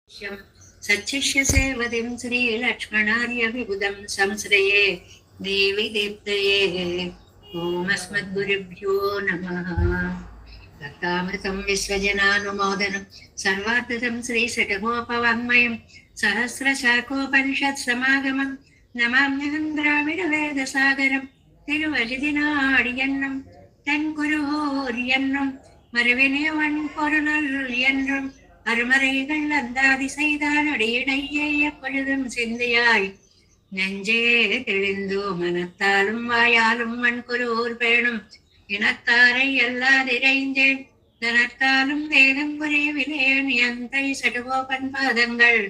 सच्छिष्यसेवतीं श्रीलक्ष्मणार्यविबुधं संश्रये देवि दीप्तये ओमस्मद्गुरुभ्यो नमः। दत्तामृतं विश्वजनानुमोदनं सर्वार्थं श्रीशतकोपवाङ्मयं सहस्रशाखोपनिषत्समागमं नमाम्यहं द्राविडवेदसागरं तिरुवजिदिनाडियन्नं तेन्कुरुहोर्यन्नं மறுவினையவன் பொருணல் என்றும் அருமறைகள் அந்தாதி செய்தான் அடியடையே எப்பொழுதும் சிந்தையாய் நெஞ்சே தெளிந்தோ மனத்தாலும் வாயாலும் மண்குருர் பேணும் இனத்தாரை எல்லாதிரைந்தேன் தனத்தாலும் வேதம் புரியவிலேன் எந்தை சடுகோபன் பாதங்கள்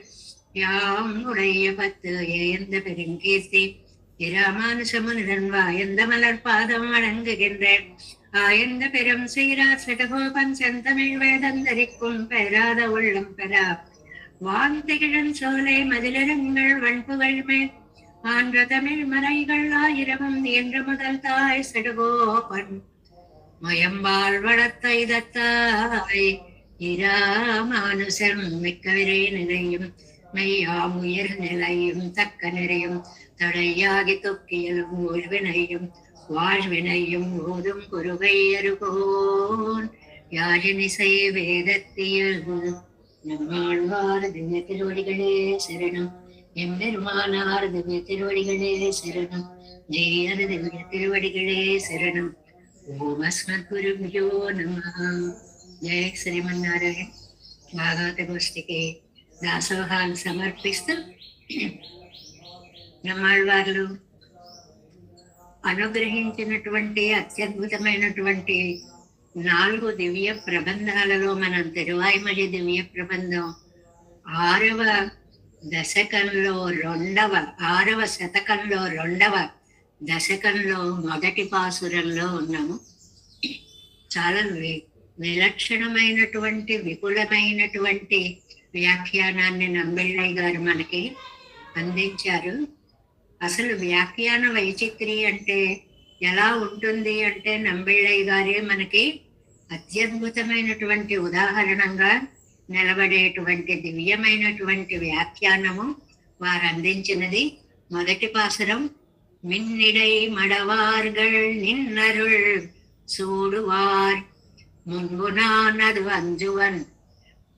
யாம் உடைய பத்து ஏந்த பெருங்கீர்த்தி இராமானுசமுனிதன் வாயந்த மலர் பாதம் வணங்குகின்றேன். ஆயந்த பெரும் சீரார் சடகோபன் செந்தமிழ் வேதந்தரிக்கும் பெறாத உள்ளம் பெறா வாந்திகிழன் சோலை மதிலரங்கள் வன்புகள் மேல் ஆன்ற தமிழ் மறைகள் ஆயிரமும் என்று முதல் தாய் சடகோபன் மயம்பால் வளர்த்த இதத்தாய் இராமானுசன் மிக்க விரை நிலையும் மெய்யாம் உயிர் நிலையும் தக்க நிறையும் தடையாகி தொக்கியலும் ஊழ்வினையும் வாழ்வினையும் ஓதும் குருகை அருகோன் யாழினிசை வேதத்தியல் நம்மாழ்வார் திவ்ய திருவடிகளே சரணம். எம்பெருமானார் திவ்ய திருவடிகளே சரணம். ஜெயர் திவ்ய திருவடிகளே சரணம். ஓம் அஸ்மத் குருभ्यो நமः. జయ శ్రీమన్నారాయణ. భాగవత గోష్ఠికి దాసోహాలు సమర్పిస్తూ నమ్మాళ్వార్లు అనుగ్రహించినటువంటి అత్యద్భుతమైనటువంటి 4 దివ్య ప్రబంధాలలో మనం తిరువాయిమలి దివ్య ప్రబంధం 6వ దశకంలో 6వ శతకంలో 2వ దశకంలో మొదటి పాసురంలో ఉన్నాము. చాలా విలక్షణమైనటువంటి విపులమైనటువంటి వ్యాఖ్యానాన్ని నంబిళ్ళయ్య గారు మనకి అందించారు. అసలు వ్యాఖ్యాన వైచిత్రి అంటే ఎలా ఉంటుంది అంటే నంబిళ్ళయ్య గారే మనకి అత్యద్భుతమైనటువంటి ఉదాహరణంగా నిలబడేటువంటి దివ్యమైనటువంటి వ్యాఖ్యానము వారు అందించినది. మొదటి పాసురం మిన్నిడై మడవార్గల్ నిన్నరుள் சூடுவார் முன்புனானது அஞ்சுவன்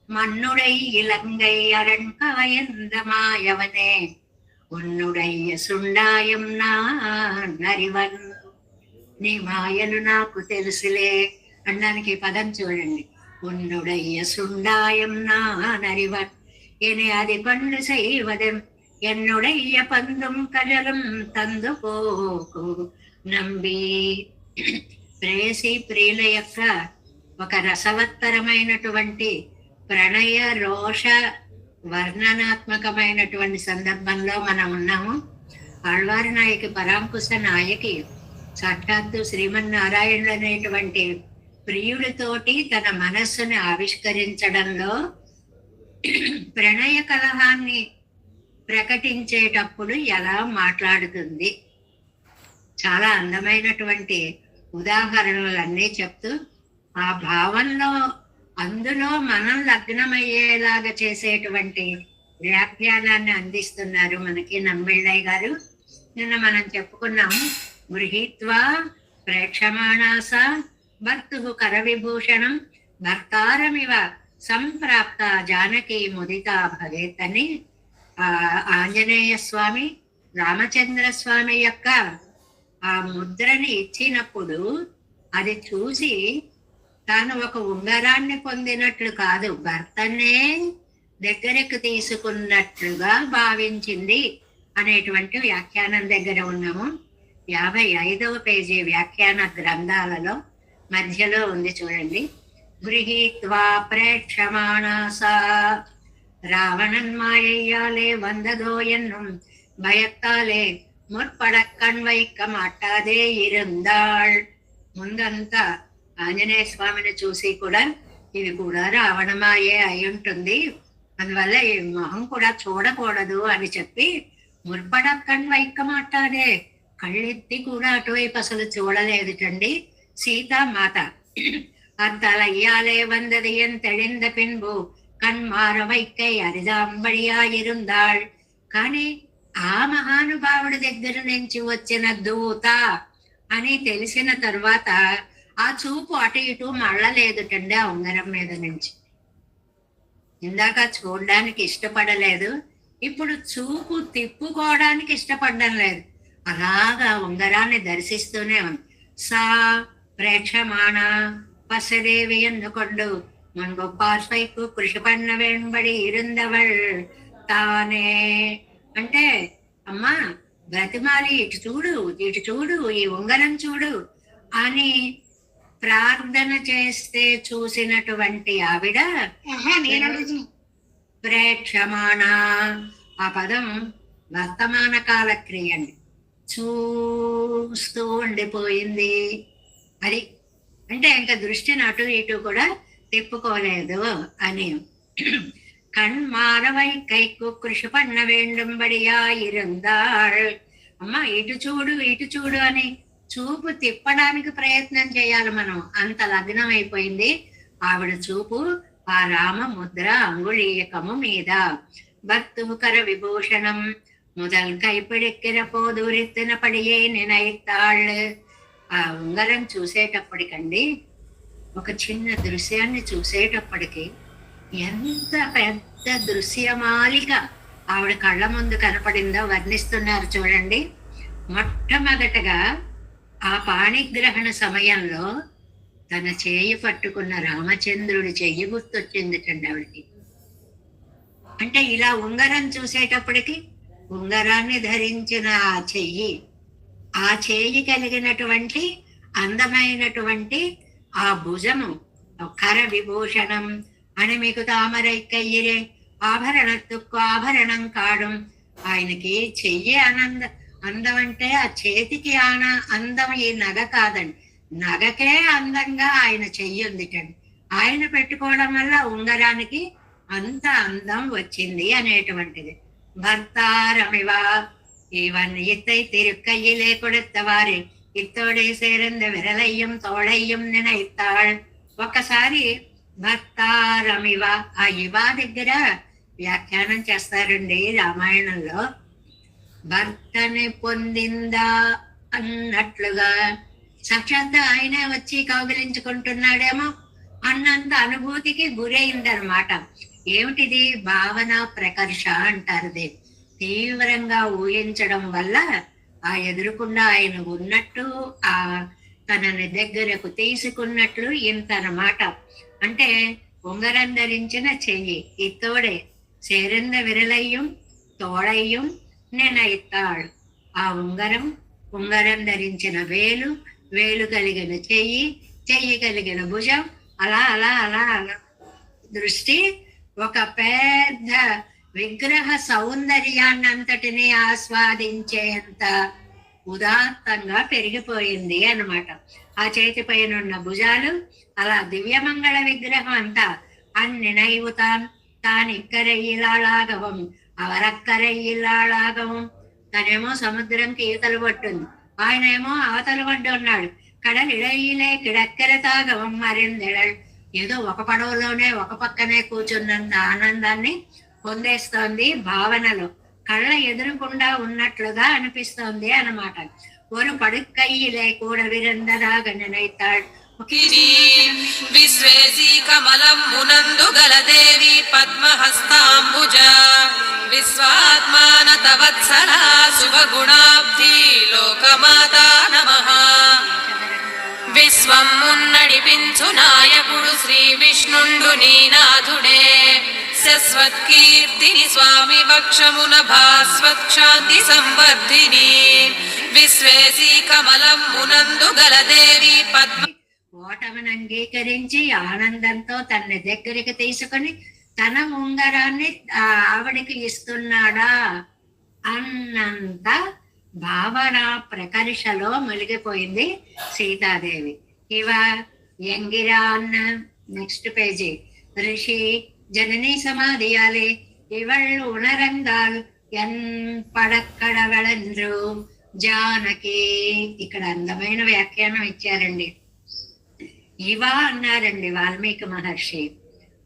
மண்ணுடை இலங்கை அரண் காயந்தமாயவனே ఉన్నుడయ్య సుండాయం நான் அறிவன். నీ మాయలు నాకు తెలుసులే అనడానికి పదం చూడండి. ఉన్నుడయ్య సుండాయం நான் அறிவன் என అది పనులు செய்வதுం என்னுடைய పందుం కజలం తందు పోకు నంబి. ప్రేయసి ప్రియుల యొక్క ఒక రసవత్తరమైనటువంటి ప్రణయ రోష వర్ణనాత్మకమైనటువంటి సందర్భంలో మనం ఉన్నాము. ఆళ్వారి నాయకి పరాంకుశ నాయకి సాక్షాత్తు శ్రీమన్నారాయణుడు అనేటువంటి ప్రియుడితోటి తన మనస్సుని ఆవిష్కరించడంలో ప్రణయ కలహాన్ని ప్రకటించేటప్పుడు ఎలా మాట్లాడుతుంది. చాలా అందమైనటువంటి ఉదాహరణలన్నీ చెప్తూ ఆ భావంలో అందులో మనం లగ్నమయ్యేలాగా చేసేటువంటి వ్యాఖ్యానాన్ని అందిస్తున్నారు మనకి నంబిళ్ళయ్య గారు. నిన్న మనం చెప్పుకున్నాము, గృహీత్వా ప్రేక్షమాణాస భర్తు కరవిభూషణం భర్తారమివ సంప్రాప్త జానకి ముదిత భవేత్ అని ఆంజనేయ స్వామి రామచంద్ర స్వామి యొక్క ఆ ముద్రని ఇచ్చినప్పుడు అది చూసి తాను ఒక ఉంగరాన్ని పొందినట్లు కాదు, భర్తనే దగ్గరకు తీసుకున్నట్లుగా భావించింది అనేటువంటి వ్యాఖ్యానం దగ్గర ఉన్నాము. 55వ పేజీ వ్యాఖ్యాన గ్రంథాలలో మధ్యలో ఉంది చూడండి. గృహీత్వా ప్రేక్షమాణాసా ராவணன் மாயையாலே வந்ததோ என்னும் பயத்தாலே முற்படக்கண் வைக்க మాటాదే இருந்தாள். ముందంతా ఆంజనేయ స్వామిని చూసి కూడా ఇది కూడా రావణమాయే అయి ఉంటుంది, అందువల్ల ఈ మొహం కూడా చూడకూడదు అని చెప్పి ముற்பడక్కన్ వైక్క మాటాదే కళ్ళెత్తి కూడా అటువైపు అసలు చూడలేదుటండి సీతామాత. அத்தலையாலே வந்தது என் தெளிந்த பின்பு కన్మార వైక్కై అరిదాంబడియా ఇరుందాళ్. కానీ ఆ మహానుభావుడి దగ్గర నుంచి వచ్చిన దూత అని తెలిసిన తర్వాత ఆ చూపు అటు ఇటు మళ్ళలేదుటండి ఆ ఉంగరం మీద నుంచి. ఇందాక చూడడానికి ఇష్టపడలేదు, ఇప్పుడు చూపు తిప్పుకోవడానికి ఇష్టపడడం లేదు. అలాగా ఉంగరాన్ని దర్శిస్తూనే ఉంది. సా ప్రేక్షమాణ పసదేవి ఎందుకొండు మన్గొప్పార్పైకు కృషి పన్న వెంబడి ఇరుందవள் తానే. అంటే అమ్మా బ్రతిమాలి ఇటు చూడు, ఇటు చూడు, ఈ ఉంగరం చూడు అని ప్రార్థన చేస్తే చూసినటువంటి ఆవిడ ప్రేక్షమాణ. ఆ పదం వర్తమాన కాల క్రియ అండి. చూస్తూ ఉండిపోయింది. అది అంటే ఇంకా దృష్టిని అటు ఇటు కూడా తిప్పుకోలేదు అని. కణ్మారవై కైకు కృషి పన్న వేండుంబడియా ఇరుందాళ్. అమ్మ ఇటు చూడు, ఇటు చూడు అని చూపు తిప్పడానికి ప్రయత్నం చేయాలి మనం, అంత లగ్నం అయిపోయింది ఆవిడ చూపు ఆ రామ ముద్ర అంగుళీయకము మీద. భక్తుకర విభూషణం முதல் கைப்பிடிக்கிற போது உரித்தின படியே நினைத்தாள். ఆ ఉంగరం చూసేటప్పటికండి, ఒక చిన్న దృశ్యాన్ని చూసేటప్పటికి ఎంత పెద్ద దృశ్యమాలిక ఆవిడ కళ్ళ ముందు కనపడిందో వర్ణిస్తున్నారు చూడండి. మొట్టమొదటగా ఆ పాణిగ్రహణ సమయంలో తన చేయి పట్టుకున్న రామచంద్రుడి చెయ్యి గుర్తొచ్చింది కండి ఆవిడకి. అంటే ఇలా ఉంగరం చూసేటప్పటికి ఉంగరాన్ని ధరించిన ఆ చెయ్యి కలిగినటువంటి అందమైనటువంటి ఆ భుజము కర విభూషణం అని మీకు తామరై కయ్యిరే ఆభరణత్తుకు ఆభరణం కాడు. ఆయనకి చెయ్యి అందం అంటే ఆ చేతికి అందం ఈ నగ కాదండి, నగకే అందంగా ఆయన చెయ్యి ఉందిటండి. ఆయన పెట్టుకోవడం వల్ల ఉంగరానికి అంత అందం వచ్చింది అనేటువంటిది. భర్తారమివా இவன் இத்தை திருக்கையிலே கொடுத்தவாறு ఇత్తోడే సేరంద విరలయ్యం తోడయ్యం నినైతాళ్. ఒకసారి భర్తారమివ ఆ ఇవా దగ్గర వ్యాఖ్యానం చేస్తారండి రామాయణంలో. భర్తని పొందిందా అన్నట్లుగా సాక్షాత్ ఆయనే వచ్చి కౌగిలించుకుంటున్నాడేమో అన్నంత అనుభూతికి గురైందనమాట. ఏమిటిది? భావన ప్రకర్ష అంటారు. తీవ్రంగా ఊహించడం వల్ల ఆ ఎదురుకుండా ఆయన ఉన్నట్టు, ఆ తనని దగ్గరకు తీసుకున్నట్లు ఇంత అన్నమాట. అంటే ఉంగరం ధరించిన చెయ్యి ఇత్తోడే సేరంద విరలయ్యం తోడయ్యం నినైతాళ్. ఆ ఉంగరం ధరించిన వేలు, వేలు కలిగిన చెయ్యి, చెయ్యి కలిగిన భుజం, అలా అలా అలా అలా దృష్టి ఒక పెద్ద విగ్రహ సౌందర్యాన్ని అంతటిని ఆస్వాదించేంత ఉదాత్తంగా పెరిగిపోయింది అన్నమాట. ఆ చేతి పైన ఉన్న భుజాలు అలా దివ్యమంగళ విగ్రహం అంతా అన్నినైవు తానిక్కరయ్యిలాగవం అవరక్కరయ్యిలాగవం. తనేమో సముద్రంకి ఈతలు పట్టుంది, ఆయనేమో అవతల పడ్డు ఉన్నాడు. కడలిడయిలే కిడక్కర తాగవం మరిందెడల్. ఏదో ఒక పడవలోనే ఒక పక్కనే కూర్చున్నంత ఆనందాన్ని పొందేస్తోంది భావనలో, కళ్ళ ఎదురుకుండా ఉన్నట్లుగా అనిపిస్తోంది అన్నమాట. ஒரு படுக்கையிலே கூட விருந்ததாக நினைத்தாள். విశ్వేసి కమలం మునందు గలదేవి పద్మహస్తాంబుజ విశ్వాత్మాన తవత్సలా శుభగుణాబ్ధి లోకమాతా నమః. విశ్వం మున్నడిపించు నాయకుడు శ్రీ విష్ణుండు నీనాథుడే. శశ్వత్కీర్తిని స్వామి వక్షమున భాస్వత్క్షాంతి సంవర్ధిని. విశ్వేసి కమలం మునందు గలదేవి పద్మ. ఓటమిని అంగీకరించి ఆనందంతో తన దగ్గరికి తీసుకుని తన ఉంగరాన్ని ఆవిడికి ఇస్తున్నాడా అన్నంత భావన ప్రకర్షలో మునిగిపోయింది సీతాదేవి. ఇవ ఎంగిరా అన్న నెక్స్ట్ పేజీ. ఋషి జననీ సమాధియాలే ఇవళ్ ఉణరంగాల్ ఎన్ పడక్కడవళంద్రు జానకి. ఇక్కడ అందమైన వ్యాఖ్యానం ఇచ్చారండి. ఇవా అన్నారండి వాల్మీకి మహర్షి.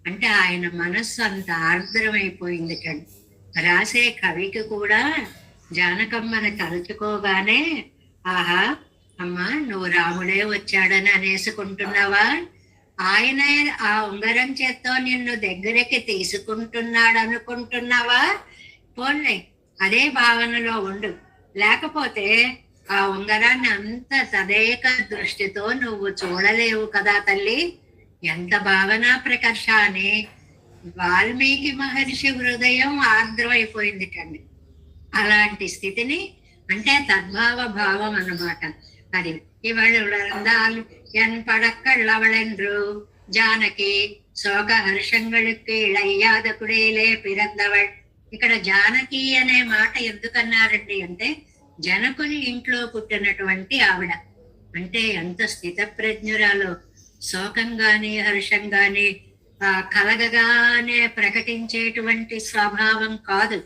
అంటే ఆయన మనస్సు అంత ఆర్ద్రమైపోయింది కండి. రాసే కవికి కూడా జానకమ్మని తలుచుకోగానే ఆహా, అమ్మా నువ్వు రాముడే వచ్చాడని అనేసుకుంటున్నావా, ఆయన ఆ ఉంగరం చేత్తో నిన్ను దగ్గరికి తీసుకుంటున్నాడు అనుకుంటున్నావా? పోన్లే, అదే భావనలో ఉండు. లేకపోతే ఆ ఉంగరాన్ని అంత తదేక దృష్టితో నువ్వు చూడలేవు కదా తల్లి. ఎంత భావనా ప్రకర్ష అని వాల్మీకి మహర్షి హృదయం ఆర్ద్రమైపోయింది కండి. అలాంటి స్థితిని అంటే తద్భావ భావం అన్నమాట అది. ఇవళందాలు ఎన్ పడక్కళ్ళవళెండ్రు జానకి శోక హర్షங்களுக்கு ఇళయ్యాద కుడేలే పిరందవళ్. ఇక్కడ జానకి అనే మాట ఎందుకన్నారండి అంటే జనకుని ఇంట్లో పుట్టినటువంటి ఆవిడ. అంటే ఎంత స్థితప్రజ్ఞురాలో. శోకం గాని హర్షం గాని కలగగానే ప్రకటించేటువంటి స్వభావం కాదు.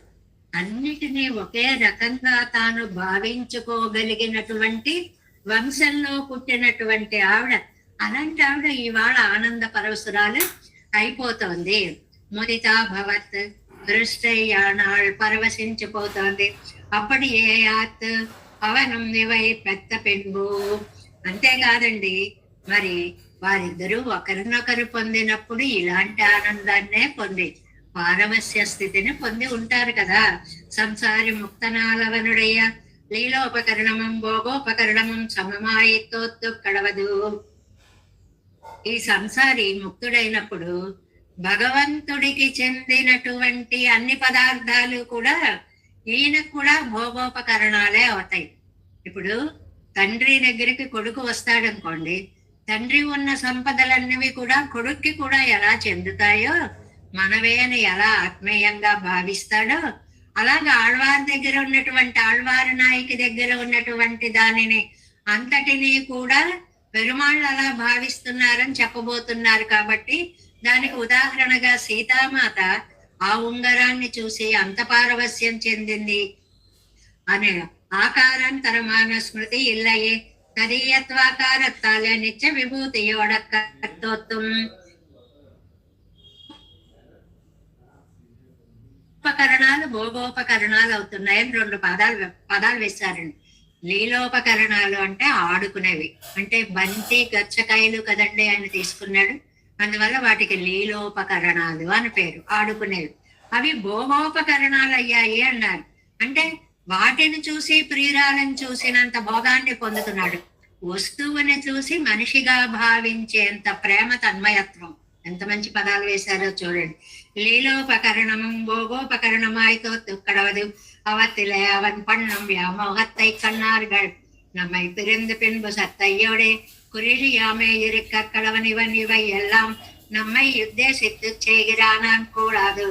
అన్నిటినీ ఒకే రకంగా తాను భావించుకోగలిగినటువంటి వంశంలో పుట్టినటువంటి ఆవిడ. అలాంటి ఆవిడ ఇవాళ ఆనంద పరవశురాలు అయిపోతోంది. ముదితా భవత్ దృష్టయ్యానాళ్ పరవశించిపోతోంది. అప్పటి ఏ యాత్ అవనం నివై పెద్ద పెంబు. అంతేకాదండి, మరి వారిద్దరూ ఒకరినొకరు పొందినప్పుడు ఇలాంటి ఆనందాన్నే పొంది పారవస్య స్థితిని పొంది ఉంటారు కదా. సంసారి ముక్తనాలవనుడయ్య లీలోపకరణమం భోగోపకరణమం సమమాయితోత్తు కడవదు. ఈ సంసారి ముక్తుడైనప్పుడు భగవంతుడికి చెందినటువంటి అన్ని పదార్థాలు కూడా ఈయనకు కూడా భోగోపకరణాలే అవుతాయి. ఇప్పుడు తండ్రి దగ్గరికి కొడుకు వస్తాడనుకోండి, తండ్రి ఉన్న సంపదలన్నవి కూడా కొడుక్కి కూడా ఎలా చెందుతాయో, మనవే అని ఎలా ఆత్మీయంగా భావిస్తాడో, అలాగే ఆళ్వారి దగ్గర ఉన్నటువంటి ఆళ్వారి నాయకి దగ్గర ఉన్నటువంటి దానిని అంతటినీ కూడా పెరుమాళ్ళు అలా భావిస్తున్నారని చెప్పబోతున్నారు. కాబట్టి దానికి ఉదాహరణగా సీతామాత ఆ ఉంగరాన్ని చూసి అంత పారవస్యం చెందింది అనే ఆకారాంతరమాన స్మృతి ఇల్లయే తదీయత్వాకారత్తాలే నిత్య విభూతియోడకర్తోత్వం. ఉపకరణాలు భోగోపకరణాలు అవుతున్నాయని రెండు పదాలు వేశారండి. లీలోపకరణాలు అంటే ఆడుకునేవి. అంటే బంతి గచ్చకాయలు కదండి ఆయన తీసుకున్నాడు, అందువల్ల వాటికి లీలోపకరణాలు అని పేరు, ఆడుకునేవి. అవి భోగోపకరణాలు అయ్యాయి అన్నారు. అంటే వాటిని చూసి ప్రియురాలను చూసినంత భోగాన్ని పొందుతున్నాడు. వస్తువుని చూసి మనిషిగా భావించేంత ప్రేమ తన్మయత్వం. ఎంత మంచి పదాలు వేశారో చూడండి. లీలోపకరణం భోగోపకరణమాయితో తుక్కడవదు அவத்திலே அவன் பண்ணம் வியாமோகத்தை கண்ணார்கள் நம்மை பிரிந்து பின்பு சத்தையோடே குறிழியாமே இருக்க கடவன் இவன் இவை எல்லாம் நம்மை உத்தேசித்து செய்கிறானான் கூடாது.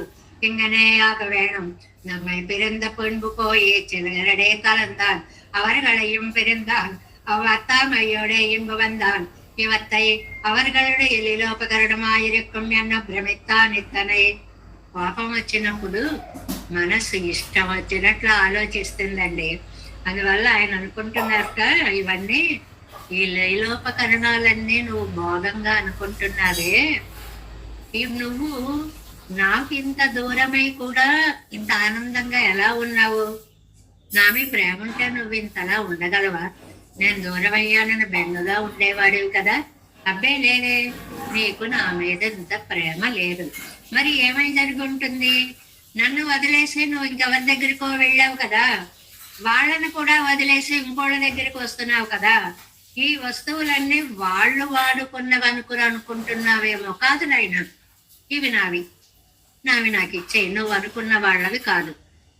இங்கனேயாக வேணும். நம்மை பிரிந்த பின்பு போய் சிலரடே கலந்தான், அவர்களையும் பிரிந்தான், அவ்வத்தாமையோடே இன்பு வந்தான். இவத்தை அவர்களுடைய లీలోపకరణమాయిరుக்கும் ఎన్న భ్రమిత్తాన్ ఇత్తనే. కోపం వచ్చినప్పుడు మనసు ఇష్టం వచ్చినట్లు ఆలోచిస్తుందండి. అందువల్ల ఆయన అనుకుంటున్నారట, ఇవన్నీ ఈ లీలోపకరణాలన్నీ నువ్వు భోగంగా అనుకుంటున్నావే, ఇవి నువ్వు నాకు ఇంత దూరమై కూడా ఇంత ఆనందంగా ఎలా ఉన్నావు? నా మీ ప్రేమ ఉంటే నువ్వు ఇంతలా ఉండగలవా? నేను దూరం అయ్యానని బెంగగా ఉండేవాడివి కదా. అబ్బే లేదే, నీకు నా మీద ఇంత ప్రేమ లేదు. మరి ఏమై జరిగి ఉంటుంది? నన్ను వదిలేసి నువ్వు ఇంకెవరి దగ్గరికో వెళ్ళావు కదా, వాళ్ళని కూడా వదిలేసి ఇంకోళ్ళ దగ్గరికి వస్తున్నావు కదా. ఈ వస్తువులన్నీ వాళ్ళు వాడుకున్నవి అనుకుంటున్నావేమో. కాదు నాయన, ఇవి నావి నాకు ఇచ్చేయి. నువ్వు అనుకున్న వాళ్ళవి కాదు,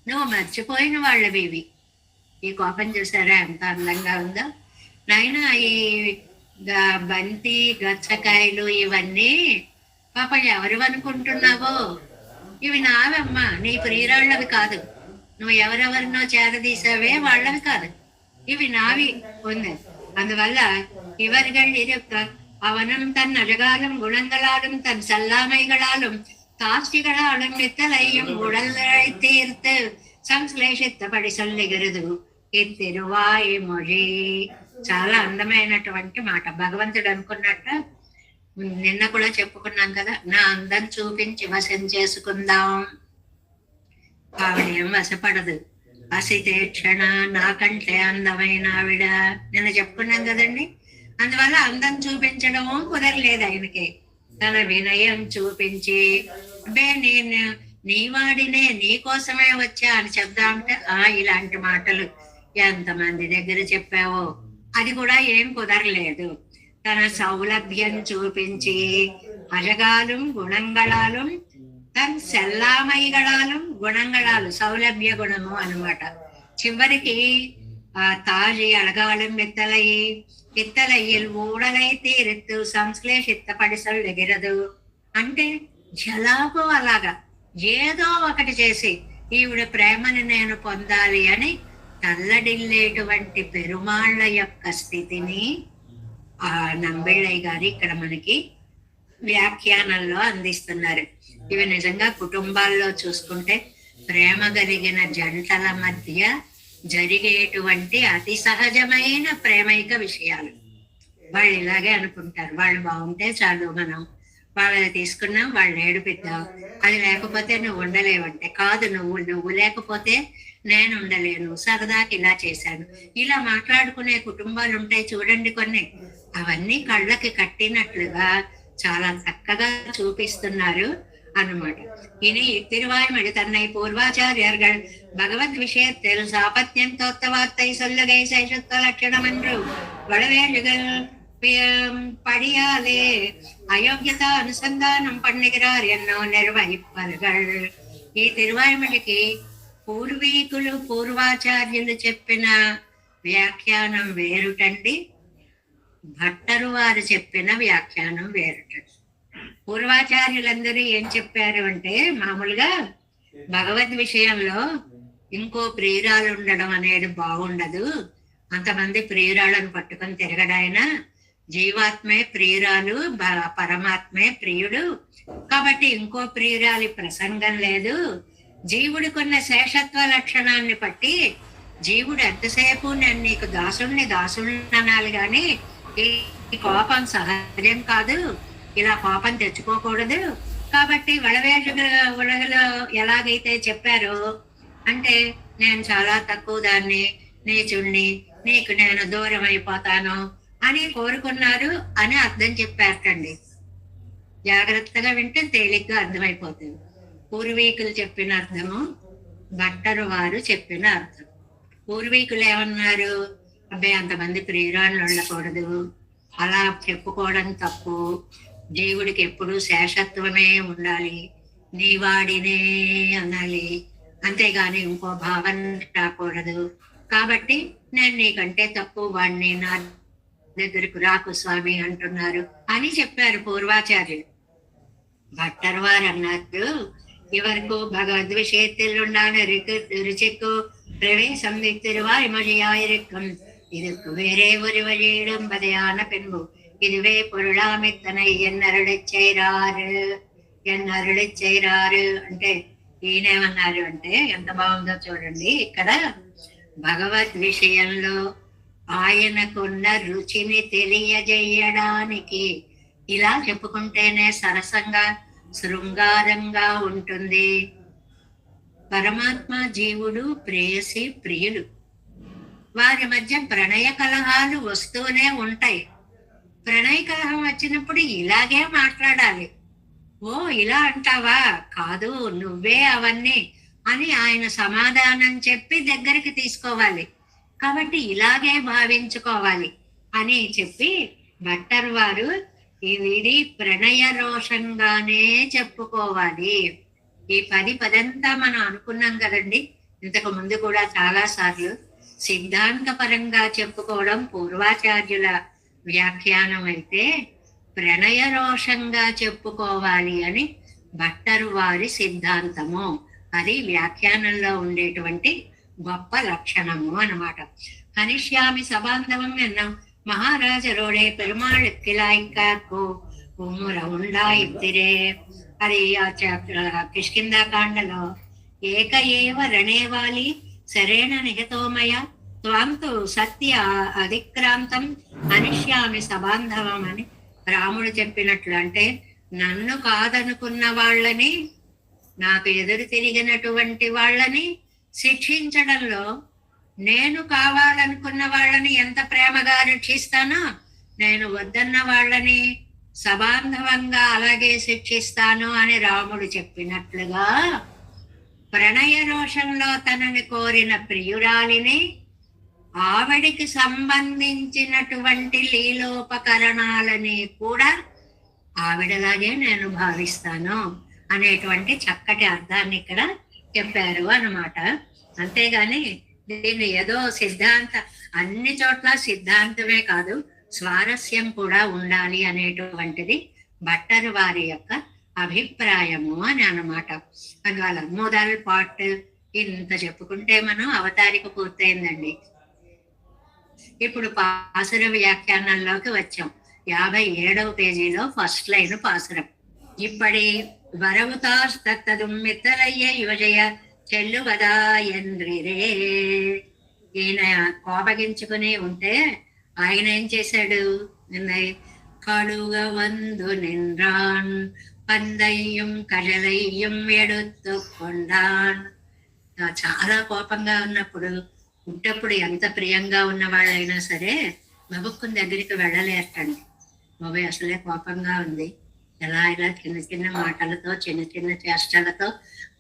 నువ్వు మర్చిపోయిన వాళ్ళవి ఇవి. ఈ కోపం చూసారా ఎంత అందంగా ఉందో నాయన. ఈ బంతి గచ్చకాయలు ఇవన్నీ పాప ఎవరు అనుకుంటున్నావో, ఇవి నావమ్మా, నీ ప్రియురాళ్ళవి కాదు. నువ్వు ఎవరెవరినో చేరదీసావే వాళ్ళవి కాదు, ఇవి నావి ఉంది. అందువల్ల இவர்கள் இருக்க அவனும் தன் அழகாலும் குணங்களாலும் தன் சல்லாமைகளாலும் காட்சிகளாலும் நித்தலையும் உடலை தீர்த்து సంశ్లేషితపడి சொல்லுகிறது ఇత్తిరువాయి మొഴి. చాలా అందమైనటువంటి మాట. భగవంతుడు అనుకున్నట్ట నిన్న కూడా చెప్పుకున్నాం కదా, నా అందం చూపించి వశం చేసుకుందాం. ఆవిడ ఏం వశపడదు. అసితే క్షణ నాకంటే అందమైన ఆవిడ, నిన్న చెప్పుకున్నాం కదండి. అందువల్ల అందం చూపించడం కుదరలేదు ఆయనకి. తన వినయం చూపించి, అబ్బే నేను నీ వాడినే, నీ కోసమే వచ్చా అని చెప్దామంటే ఇలాంటి మాటలు ఎంతమంది దగ్గర చెప్పావో, అది కూడా ఏం కుదరలేదు. తన సౌలభ్యం చూపించి అజగాலும் గుణంగళాலும் తన్ సెల్లామైగళాలు గుణంగళాలు సౌలభ్య గుణము అనమాట. చివరికి தாழி அழகாலும் பித்தளையில் ஊடலை తీరెత్తు సంశ్లేషితపడి సొల్లెగిరదు. అంటే ఎలాగో అలాగా ఏదో ఒకటి చేసి ఈవిడ ప్రేమని నేను పొందాలి అని తల్లడిల్లేటువంటి పెరుమాళ్ళ యొక్క స్థితిని నంబిళ్ళయ్య గారు ఇక్కడ మనకి వ్యాఖ్యానంలో అందిస్తున్నారు. ఇవి నిజంగా కుటుంబాల్లో చూసుకుంటే ప్రేమ కలిగిన జంటల మధ్య జరిగేటువంటి అతి సహజమైన ప్రేమైక విషయాలు. వాళ్ళు ఇలాగే అనుకుంటారు, వాళ్ళు బాగుంటే చాలు, మనం వాళ్ళని తీసుకున్నాం, వాళ్ళని ఏడిపిద్దాం, అది లేకపోతే నువ్వు ఉండలేవంటే, కాదు నువ్వు లేకపోతే నేను ఉండలేను, సరదాకి ఇలా చేశాను, ఇలా మాట్లాడుకునే కుటుంబాలు ఉంటాయి చూడండి కొన్ని. అవన్నీ కళ్ళకి కట్టినట్లుగా చాలా చక్కగా చూపిస్తున్నారు அனுமாட். இனி திருவாய்மொழி தன்னை பூர்வாச்சாரியர்கள் பகவத் விஷயத்தில் சாபத்தியம் தோத்த வார்த்தை சொல்லுகை சேஷத்துவ லட்சணம் என்று வடவேழுகள் படியாலே అయోగ్యత అనుసంధానం பண்ணுகிறார் ఎన్నో నిర్వహింపరుగల్. ఈ తిరువాయిమడికి పూర్వీకులు పూర్వాచార్యులు చెప్పిన వ్యాఖ్యానం వేరుటండి, భట్టరు వారు చెప్పిన వ్యాఖ్యానం వేరుటండి. పూర్వాచార్యులందరూ ఏం చెప్పారు అంటే, మామూలుగా భగవద్ విషయంలో ఇంకో ప్రియురాలు ఉండడం అనేది బాగుండదు, అంతమంది ప్రియురాలను పట్టుకొని తిరగడాయన, జీవాత్మే ప్రియురాలు, పరమాత్మే ప్రియుడు, కాబట్టి ఇంకో ప్రియురాలి ప్రసంగం లేదు. జీవుడికున్న శేషత్వ లక్షణాన్ని బట్టి జీవుడు ఎంతసేపు నేను నీకు దాసుణ్ణి అనాలి గాని ఈ కోపం సహజం కాదు, ఇలా కోపం తెచ్చుకోకూడదు. కాబట్టి వడగలో ఎలాగైతే చెప్పారో, అంటే నేను చాలా తక్కువ దాన్ని, నీచుణ్ణి, నీకు నేను దూరం అయిపోతాను అని కోరుకున్నారు అని అర్థం చెప్పారటండి. జాగ్రత్తగా వింటే తేలిగ్గా అర్థమైపోతుంది. పూర్వీకులు చెప్పిన అర్థము, భట్టరు వారు చెప్పిన అర్థం. పూర్వీకులు ఏమన్నారు, అబ్బాయి అంతమంది ప్రియురాళ్ళు ఉండకూడదు, అలా చెప్పుకోవడం తప్పు, దేవుడికి ఎప్పుడు శేషత్వమే ఉండాలి, నీవాడినే అనాలి, అంతేగాని ఇంకో భావన రాకూడదు, కాబట్టి నేను నీకంటే తక్కువ వాడిని, నా దగ్గరకు రాకు స్వామి అంటున్నారు అని చెప్పారు పూర్వాచార్యులు. భట్టరు వారు అన్నారు, ఇవరకు భగవద్ విషయத்தில் உண்டான ருச்சிக்கு பிரவேசம் திருவாய்மொழியாயிருக்கும், இதுக்கு வேறே ஒரு வழியிடும் பதையான பின்பு இதுவே పొరుళామిత్తనై ఎన్నరుళిச் చేయరారు అంటే ఈయనేమన్నారు అంటే, ఎంత బాగుందో చూడండి. ఇక్కడ భగవద్ విషయంలో ఆయనకున్న రుచిని తెలియజేయడానికి ఇలా చెప్పుకుంటేనే సరసంగా శృంగారంగా ఉంటుంది. పరమాత్మ జీవుడు ప్రేయసి ప్రియుడు, వారి మధ్య ప్రణయ కలహాలు వస్తూనే ఉంటాయి. ప్రణయ కలహం వచ్చినప్పుడు ఇలాగే మాట్లాడాలి. ఓ ఇలా అంటావా, కాదు నువ్వే అవన్నీ అని ఆయన సమాధానం చెప్పి దగ్గరికి తీసుకోవాలి. కాబట్టి ఇలాగే భావించుకోవాలి అని చెప్పి భట్టరు వారు ఇది ప్రణయ రోషంగానే చెప్పుకోవాలి. ఈ పదంతా మనం అనుకున్నాం కదండి ఇంతకు ముందు కూడా చాలా సార్లు. సిద్ధాంత పరంగా చెప్పుకోవడం పూర్వాచార్యుల వ్యాఖ్యానం అయితే, ప్రణయ రోషంగా చెప్పుకోవాలి అని భట్టరు వారి సిద్ధాంతము. అది వ్యాఖ్యానంలో ఉండేటువంటి గొప్ప లక్షణము అన్నమాట. కనిష్యామి సబాంధవం ఎన్నం మహారాజరోడే పెరుమాళ్ ఉండాయిత్తిరే. అది కిష్కిందాకాండలో ఏక ఏవ రణేవాలి సరేణ నిహతోమయ త్వాంతు సత్య అధిక్రాంతం అనిష్యామి సబాంధవం అని రాముడు చెప్పినట్లు. అంటే నన్ను కాదనుకున్న వాళ్ళని, నాకు ఎదురు తిరిగినటువంటి వాళ్ళని శిక్షించడంలో నేను కావాలనుకున్న వాళ్ళని ఎంత ప్రేమగా రక్షిస్తానో, నేను వద్దన్న వాళ్ళని సబాంధవంగా అలాగే శిక్షిస్తాను అని రాముడు చెప్పినట్లుగా, ప్రణయ రోషంలో తనని కోరిన ప్రియురాలిని, ఆవిడికి సంబంధించినటువంటి లీలోపకరణాలని కూడా ఆవిడలాగే నేను భావిస్తాను అనేటువంటి చక్కటి అర్థాన్ని ఇక్కడ చెప్పారు అన్నమాట. అంతేగాని దీన్ని ఏదో అన్ని చోట్ల సిద్ధాంతమే కాదు, స్వారస్యం కూడా ఉండాలి అనేటువంటిది భట్టర్ వారి యొక్క అభిప్రాయము అని అన్నమాట. అందువల్ల మొదల్ పార్ట్ ఇంత చెప్పుకుంటే మనం అవతారిక పూర్తయిందండి. ఇప్పుడు పాసుర వ్యాఖ్యానంలోకి వచ్చాం. 57వ పేజీలో ఫస్ట్ లైన్ పాసురం. ఇప్పటి వరవుతాస్తత్తదుం మిత్తలయ్య యువజయ చెల్లువదా ఎంద్రిరే. ఈయన కోపగించుకుని ఉంటే ఆయన ఏం చేశాడు? కడుగ వందు నిన్రాన్ పందయ్యం కజలయ్యం ఎడుతూ కొండాన్. చాలా కోపంగా ఉన్నప్పుడు, పుట్టప్పుడు ఎంత ప్రియంగా ఉన్న వాళ్ళైనా సరే మబుక్కుని దగ్గరికి వెళ్ళలేటండి. బాబాయ్ అసలే కోపంగా ఉంది, ఎలా ఇలా చిన్న చిన్న మాటలతో చిన్న చిన్న చేష్టలతో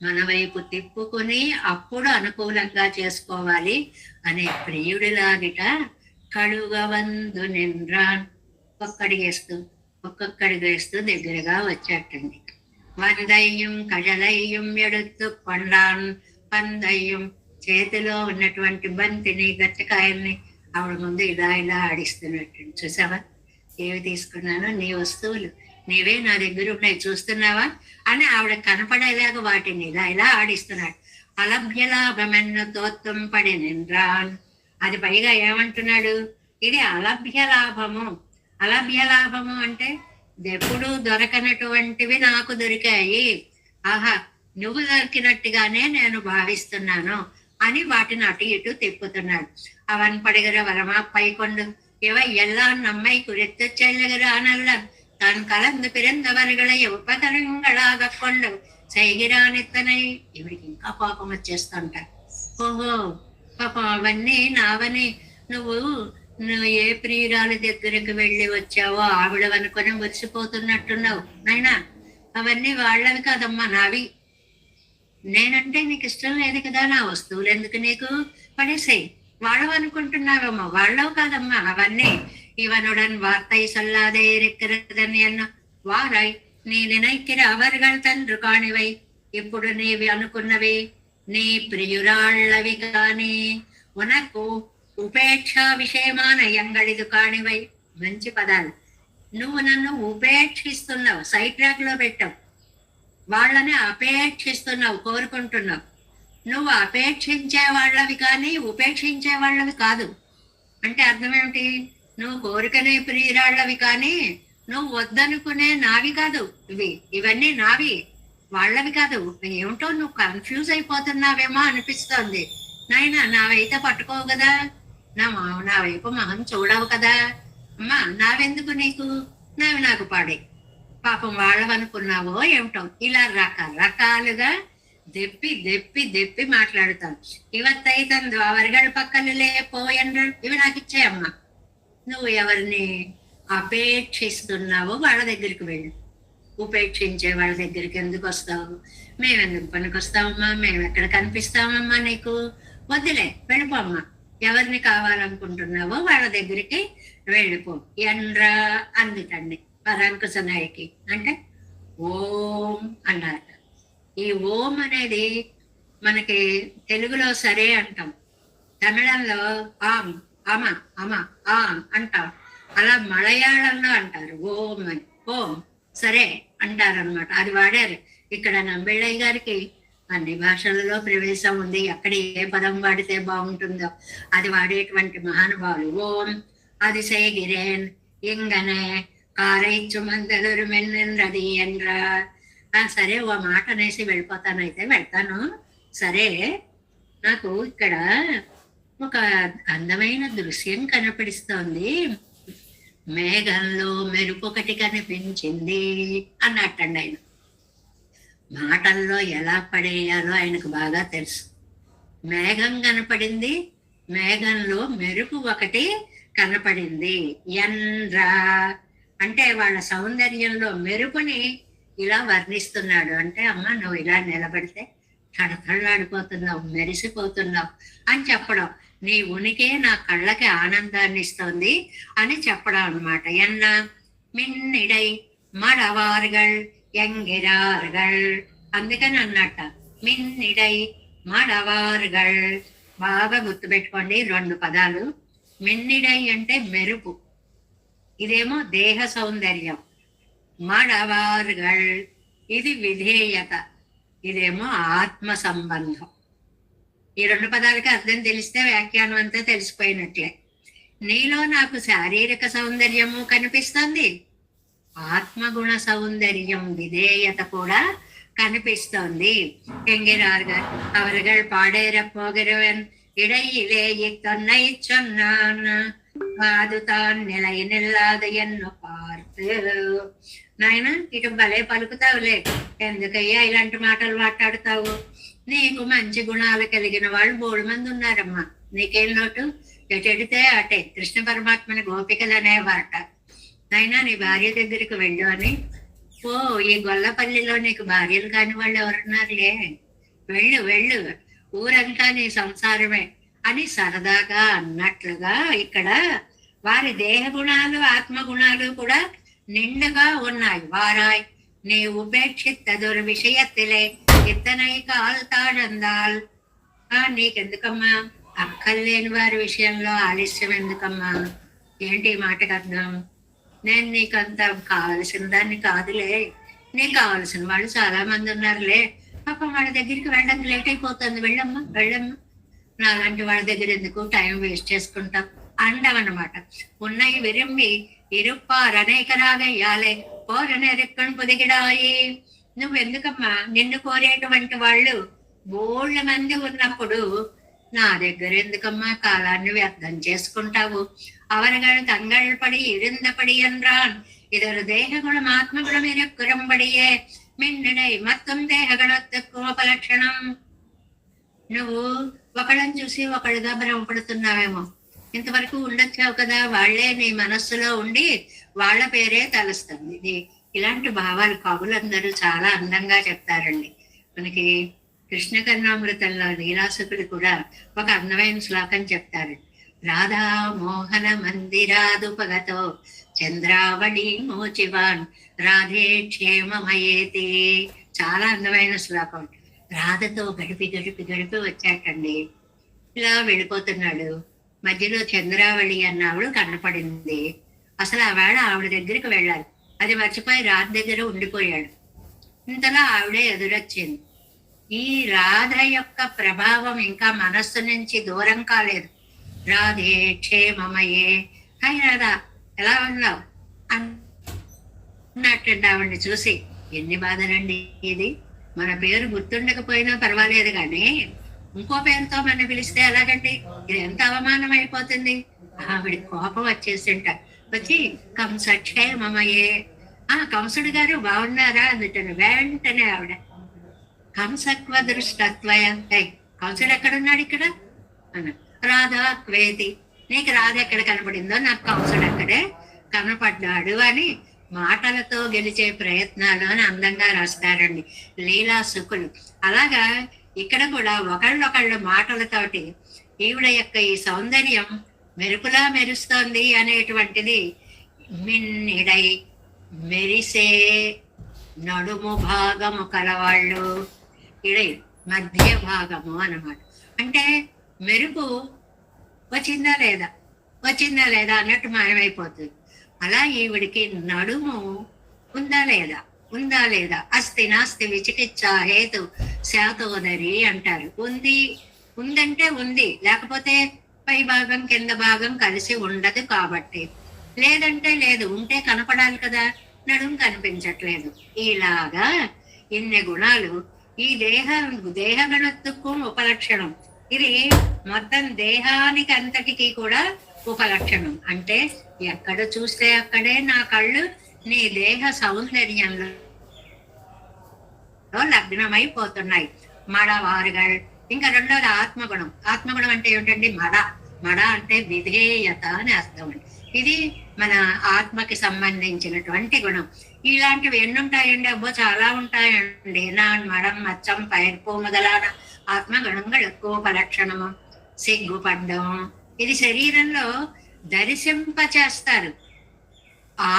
మన వైపు తిప్పుకుని అప్పుడు అనుకూలంగా చేసుకోవాలి అనే ప్రియుడిలాగిట కడుగ వందు నిన్రాన్ ఒక్కొక్కడిగేస్తూ దగ్గరగా వచ్చేటండి. వందయ్యం కజలయ్యం ఎడుతూ కొండాన్. పందయ్యం చేతిలో ఉన్నటువంటి బంతిని గచ్చకాయల్ని ఆవిడ ముందు ఇలా ఇలా ఆడిస్తున్నట్టు. చూసావా, ఏవి తీసుకున్నానో నీ వస్తువులు నీవే నా దగ్గర ఉన్నాయి చూస్తున్నావా అని ఆవిడ కనపడేలాగా వాటిని ఇలా ఇలా ఆడిస్తున్నాడు. అలభ్యలాభమెన్న తోత్వం పడి నిన్రాన్. అది పైగా ఏమంటున్నాడు? ఇది అలభ్య లాభము. అలభ్య లాభము అంటే ఎప్పుడు దొరకనటువంటివి నాకు దొరికాయి, ఆహా నువ్వు దొరికినట్టుగానే నేను భావిస్తున్నాను అని వాటిని అటు ఇటు తిప్పుతున్నాడు. అవన్ పడిగర వరమా పైకొండు ఇవ எல்லா நம்மை குறித்து செல்லுகிறானல்ல தான் கலந்து பிறந்தவர்களை ఉపకరణங்களாக கொண்டு செய்கிறாనిత్తనై. ఇవిడికి ఇంకా పాపం వచ్చేస్తుంటారు. ఓహో పాపం అవన్నీ నావని, నువ్వు ఏ ప్రియురాలి దగ్గరికి వెళ్ళి వచ్చావో ఆవిడవనుకొని మురిసిపోతున్నట్టున్నావు నాయనా. అవన్నీ వాళ్ళవి కాదమ్మా, నావి. నేనంటే నీకు ఇష్టం లేదు కదా, నా వస్తువులు ఎందుకు నీకు, పడేసాయి. వాళ్ళవు అనుకుంటున్నావేమో, వాళ్ళవు కాదమ్మా అవన్నీ. ఇవనుడన్ వార్తై సొల్లాదే இருக்கிறதன் என்ன వారై నీ నినైక్కిర అవర్గల్ తండ్రు కానివై. ఇప్పుడు నీవి అనుకున్నవి నీ ప్రియురాళ్ళవి కాని ఉనకు ఉపేక్షా విషయమాన ఎంగళిదు కానివై. మంచి పదాలు. నువ్వు నన్ను ఉపేక్షిస్తున్నావు, సైడ్ ట్రాక్ లో పెట్టావు. వాళ్ళని అపేక్షిస్తున్నావు, కోరుకుంటున్నావు. నువ్వు అపేక్షించే వాళ్ళవి కానీ ఉపేక్షించే వాళ్ళవి కాదు. అంటే అర్థం ఏమిటి? నువ్వు కోరికనే ప్రియురాళ్ళవి కానీ నువ్వు వద్దనుకునే నావి కాదు. ఇవన్నీ నావి, వాళ్ళవి కాదు. ఏమిటో నువ్వు కన్ఫ్యూజ్ అయిపోతున్నావేమో అనిపిస్తోంది నాయన. నావైతే పట్టుకోవు కదా, నా వైపు మొహం చూడవు కదా అమ్మా. నావెందుకు నీకు, నావి నాకు పాడే. పాపం వాళ్ళవనుకున్నావో ఏమిటో. ఇలా రకరకాలుగా దెప్పి దెప్పి దెప్పి మాట్లాడుతాను. ಇವತ್ತೈತಂದು ಅವರುಗಳ పక్కలే పోయండ్రు, ఇవి నాకు ఇచ్చాయమ్మా. నువ్వు ఎవరిని అపేక్షిస్తున్నావో వాళ్ళ దగ్గరికి వెళ్ళు. ఉపేక్షించే వాళ్ళ దగ్గరికి ఎందుకు వస్తావు? మేమెందుకు పనికి వస్తామమ్మా, మేము ఎక్కడ కనిపిస్తామమ్మా నీకు? వద్దులే, వెళ్ళిపోమ్మా. ఎవరిని కావాలనుకుంటున్నావో వాళ్ళ దగ్గరికి వెళ్ళిపో. ఎండ్రా అందుకండి పరాంకుశ నాయకి అంటే ఓం అన్నారు. ఈ ఓం అనేది మనకి తెలుగులో సరే అంటాం, తమిళంలో ఆమ్ అమ అమ ఆ అంటాం. అలా మలయాళంలో అంటారు ఓం అని. ఓం సరే అంటారు అనమాట. అది వాడారు ఇక్కడ నంబిళ్ళయ్య గారికి. అన్ని భాషలలో ప్రవేశం ఉంది, ఎక్కడ ఏ పదం వాడితే బాగుంటుందో అది వాడేటువంటి మహానుభావులు. ఓం அதிசயகிறேன் ఇంగనే కారైచ్చు మందలరు మెన్నది ఎన్రా. సరే ఓ మాట అనేసి వెళ్ళిపోతానైతే వెళ్తాను. సరే, నాకు ఇక్కడ ఒక అందమైన దృశ్యం కనపడిస్తోంది. మేఘంలో మెరుపొకటి కనిపించింది అన్నట్టండి ఆయన. మాటల్లో ఎలా పడేయాలో ఆయనకు బాగా తెలుసు. మేఘం కనపడింది, మేఘంలో మెరుపు ఒకటి కనపడింది. ఎన్రా అంటే వాళ్ళ సౌందర్యంలో మెరుపుని ఇలా వర్ణిస్తున్నాడు. అంటే అమ్మ నువ్వు ఇలా నిలబడితే కడకళ్ళాడిపోతున్నావు, మెరిసిపోతున్నావు అని చెప్పడం. నీ ఉనికి నా కళ్ళకి ఆనందాన్ని ఇస్తోంది అని చెప్పడం అనమాట. ఎన్న మిన్నిడై మడవారుగల్ ఎంగిరారుగల్, అందుకని అన్నట్ట మిన్నిడై మడవారుగల్. బాగా గుర్తుపెట్టుకోండి 2 పదాలు. మిన్నిడై అంటే మెరుపు, ఇదేమో దేహ సౌందర్యం. మడవారుగల్ ఇది విధేయత, ఇదేమో ఆత్మ సంబంధం. ఈ 2 పదాలకి అర్థం తెలిస్తే వ్యాఖ్యానం అంతా తెలిసిపోయినట్లే. నీలో నాకు శారీరక సౌందర్యము కనిపిస్తుంది, ఆత్మగుణ సౌందర్యం విధేయత కూడా கனிப்பிస్తోంది. என்கிறார்கள் அவர்கள் பாடேற போகிறவன் இடையிலே தன்னை சொன்னான், அது తాను నిలయ నిల్లాదు ఎన్ను పార్తు. నాయన ఇటు భలే పలుకుతావులే, ఎందుకయ్యా ఇలాంటి మాటలు మాట్లాడతావు? నీకు మంచి గుణాలు కలిగిన వాళ్ళు 3 మంది ఉన్నారమ్మా, నీకేం లోటు? ఎటెడితే అటే కృష్ణ పరమాత్మని గోపికలు అనేవారట. నాయనా నీ భార్య దగ్గరికి వెళ్ళు అని. ఓ ఈ గొల్లపల్లిలో నీకు భార్యలు కాని వాళ్ళు ఎవరున్నారులే, వెళ్ళు వెళ్ళు, ఊరంతా నీ సంసారమే అని సరదాగా అన్నట్లుగా ఇక్కడ వారి దేహ గుణాలు ఆత్మ గుణాలు కూడా నిండుగా ఉన్నాయి. వారాయ్ నీ ఉపేక్షిత దుర్విషయత్తిలే ఇతనై కాల్తాడందాల్. నీకెందుకమ్మా అక్కర్లేని వారి విషయంలో ఆలస్యం ఎందుకమ్మా? ఏంటి ఈ మాటకు అర్థం? నేను నీకంత కావలసిన దాన్ని కాదులే, నీకు కావలసిన వాళ్ళు చాలా మంది ఉన్నారులే, పాపం వాళ్ళ దగ్గరికి వెళ్ళడానికి లేట్ అయిపోతుంది, వెళ్ళమ్మా వెళ్ళమ్మా, నాలాంటి వాళ్ళ దగ్గర ఎందుకు టైం వేస్ట్ చేసుకుంటాం అంటామన్నమాట. ఉన్నవి విరుంబి ఇరుప్పారు అనేకరాగయ్యాలే పోరనెరెక్కను పొదిగిడాయి. నువ్వెందుకమ్మా నిన్ను కోరేటువంటి వాళ్ళు 3 మంది ఉన్నప్పుడు నా దగ్గర ఎందుకమ్మా కాలాన్ని వ్యర్థం చేసుకుంటావు? அவர்கள் தங்கள் படி இருந்தபடி என்றான். இதொரு தேககுணம் ஆத்மகுணம் இருக்கும்படியே మిన్నడై మొత్తం దేహగణత్తుకు ఉపలక్షణం. నువ్వు ఒకళ్ళని చూసి ఒకళ్ళుగా భ్రమపడుతున్నావేమో, ఇంతవరకు ఉండొచ్చావు కదా, వాళ్లే నీ మనస్సులో ఉండి వాళ్ళ పేరే తలుస్తుంది. ఇది ఇలాంటి భావాలు కవులందరూ చాలా అందంగా చెప్తారండి. మనకి కృష్ణ కర్ణామృతంలో లీలాసుకుడు కూడా ఒక అందమైన శ్లోకం చెప్తారు. రాధా మోహన మందిరాదుపగతో చంద్రావళి మోచివాన్ రాధే క్షేమమయేతి. చాలా అందమైన శ్లోకం. రాధతో గడిపి గడిపి గడిపి వచ్చాటండి, ఇలా వెళ్ళిపోతున్నాడు. మధ్యలో చంద్రావళి అన్న ఆవిడ కనపడింది. అసలు ఆవిడ దగ్గరికి వెళ్ళాలి, అది మర్చిపోయి రాధ దగ్గర ఉండిపోయాడు. ఇంతలో ఆవిడే ఎదురొచ్చింది. ఈ రాధ యొక్క ప్రభావం ఇంకా మనస్సు నుంచి దూరం కాలేదు. రాధే క్షేమమయే, హాయ్ రాధా ఎలా ఉన్నావు అన్నట్టండి. ఆవిడ్ని చూసి ఎన్ని బాధలండి ఇది, మన పేరు గుర్తుండకపోయినా పర్వాలేదు కానీ ఇంకో పేరుతో మన పిలిస్తే ఎలాగండి, ఇది ఎంత అవమానం అయిపోతుంది. ఆవిడ కోపం వచ్చేసింట. వచ్చి కంసక్షేమమయే, కంసుడు గారు బాగున్నారా అందుటను. వెంటనే ఆవిడ కంసక్వ దృష్టత్వయ, కంసుడు ఎక్కడున్నాడు ఇక్కడ అన్న. రాధా క్వేతి, నీకు రాధ ఎక్కడ కనపడిందో నాకు కంసుడు అక్కడే కనపడ్డాడు అని మాటలతో గెలిచే ప్రయత్నాలు అని అందంగా రాస్తారండి లీలా సుకులు. అలాగా ఇక్కడ కూడా ఒకళ్ళొకళ్ళు మాటలతోటి ఈవిడ యొక్క ఈ సౌందర్యం మెరుపులా మెరుస్తోంది అనేటువంటిది మిన్నిడై మెరిసే నడుము భాగము కలవాళ్ళు, ఇడై మధ్య భాగము అన్నమాట. అంటే మెరుపు వచ్చిందా లేదా అన్నట్టు మాయమైపోతుంది. అలా ఈవిడికి నడుము ఉందా లేదా అస్తి నాస్తి విచికిత్సా హేతు శాతోదరి అంటారు. ఉందంటే ఉంది, లేకపోతే పై భాగం కింద భాగం కలిసి ఉండదు కాబట్టి. లేదంటే లేదు, ఉంటే కనపడాలి కదా, నడుము కనిపించట్లేదు. ఇలాగా ఇన్ని గుణాలు ఈ దేహగణత్తుకు ఉపలక్షణం. ఇది మొత్తం దేహానికి అంతటికి కూడా ఉపలక్షణం అంటే ఎక్కడ చూస్తే అక్కడే నా కళ్ళు నీ దేహ సౌందర్యంలో లగ్నమైపోతున్నాయి. మడవారుగల్. ఇంకా రెండోది ఆత్మగుణం. ఆత్మగుణం అంటే ఏమిటండి? మడ అంటే విధేయత అని అర్థం అండి. ఇది మన ఆత్మకి సంబంధించినటువంటి గుణం. ఇలాంటివి ఎన్ని ఉంటాయండి? అబ్బో చాలా ఉంటాయండి. నాన్ మడం మచ్చం పైర్పు మొదలైన ఆత్మగుణంగా ఉపలక్షణము. సిగ్గుపడ్డం, ఇది శరీరంలో దర్శింపచేస్తారు.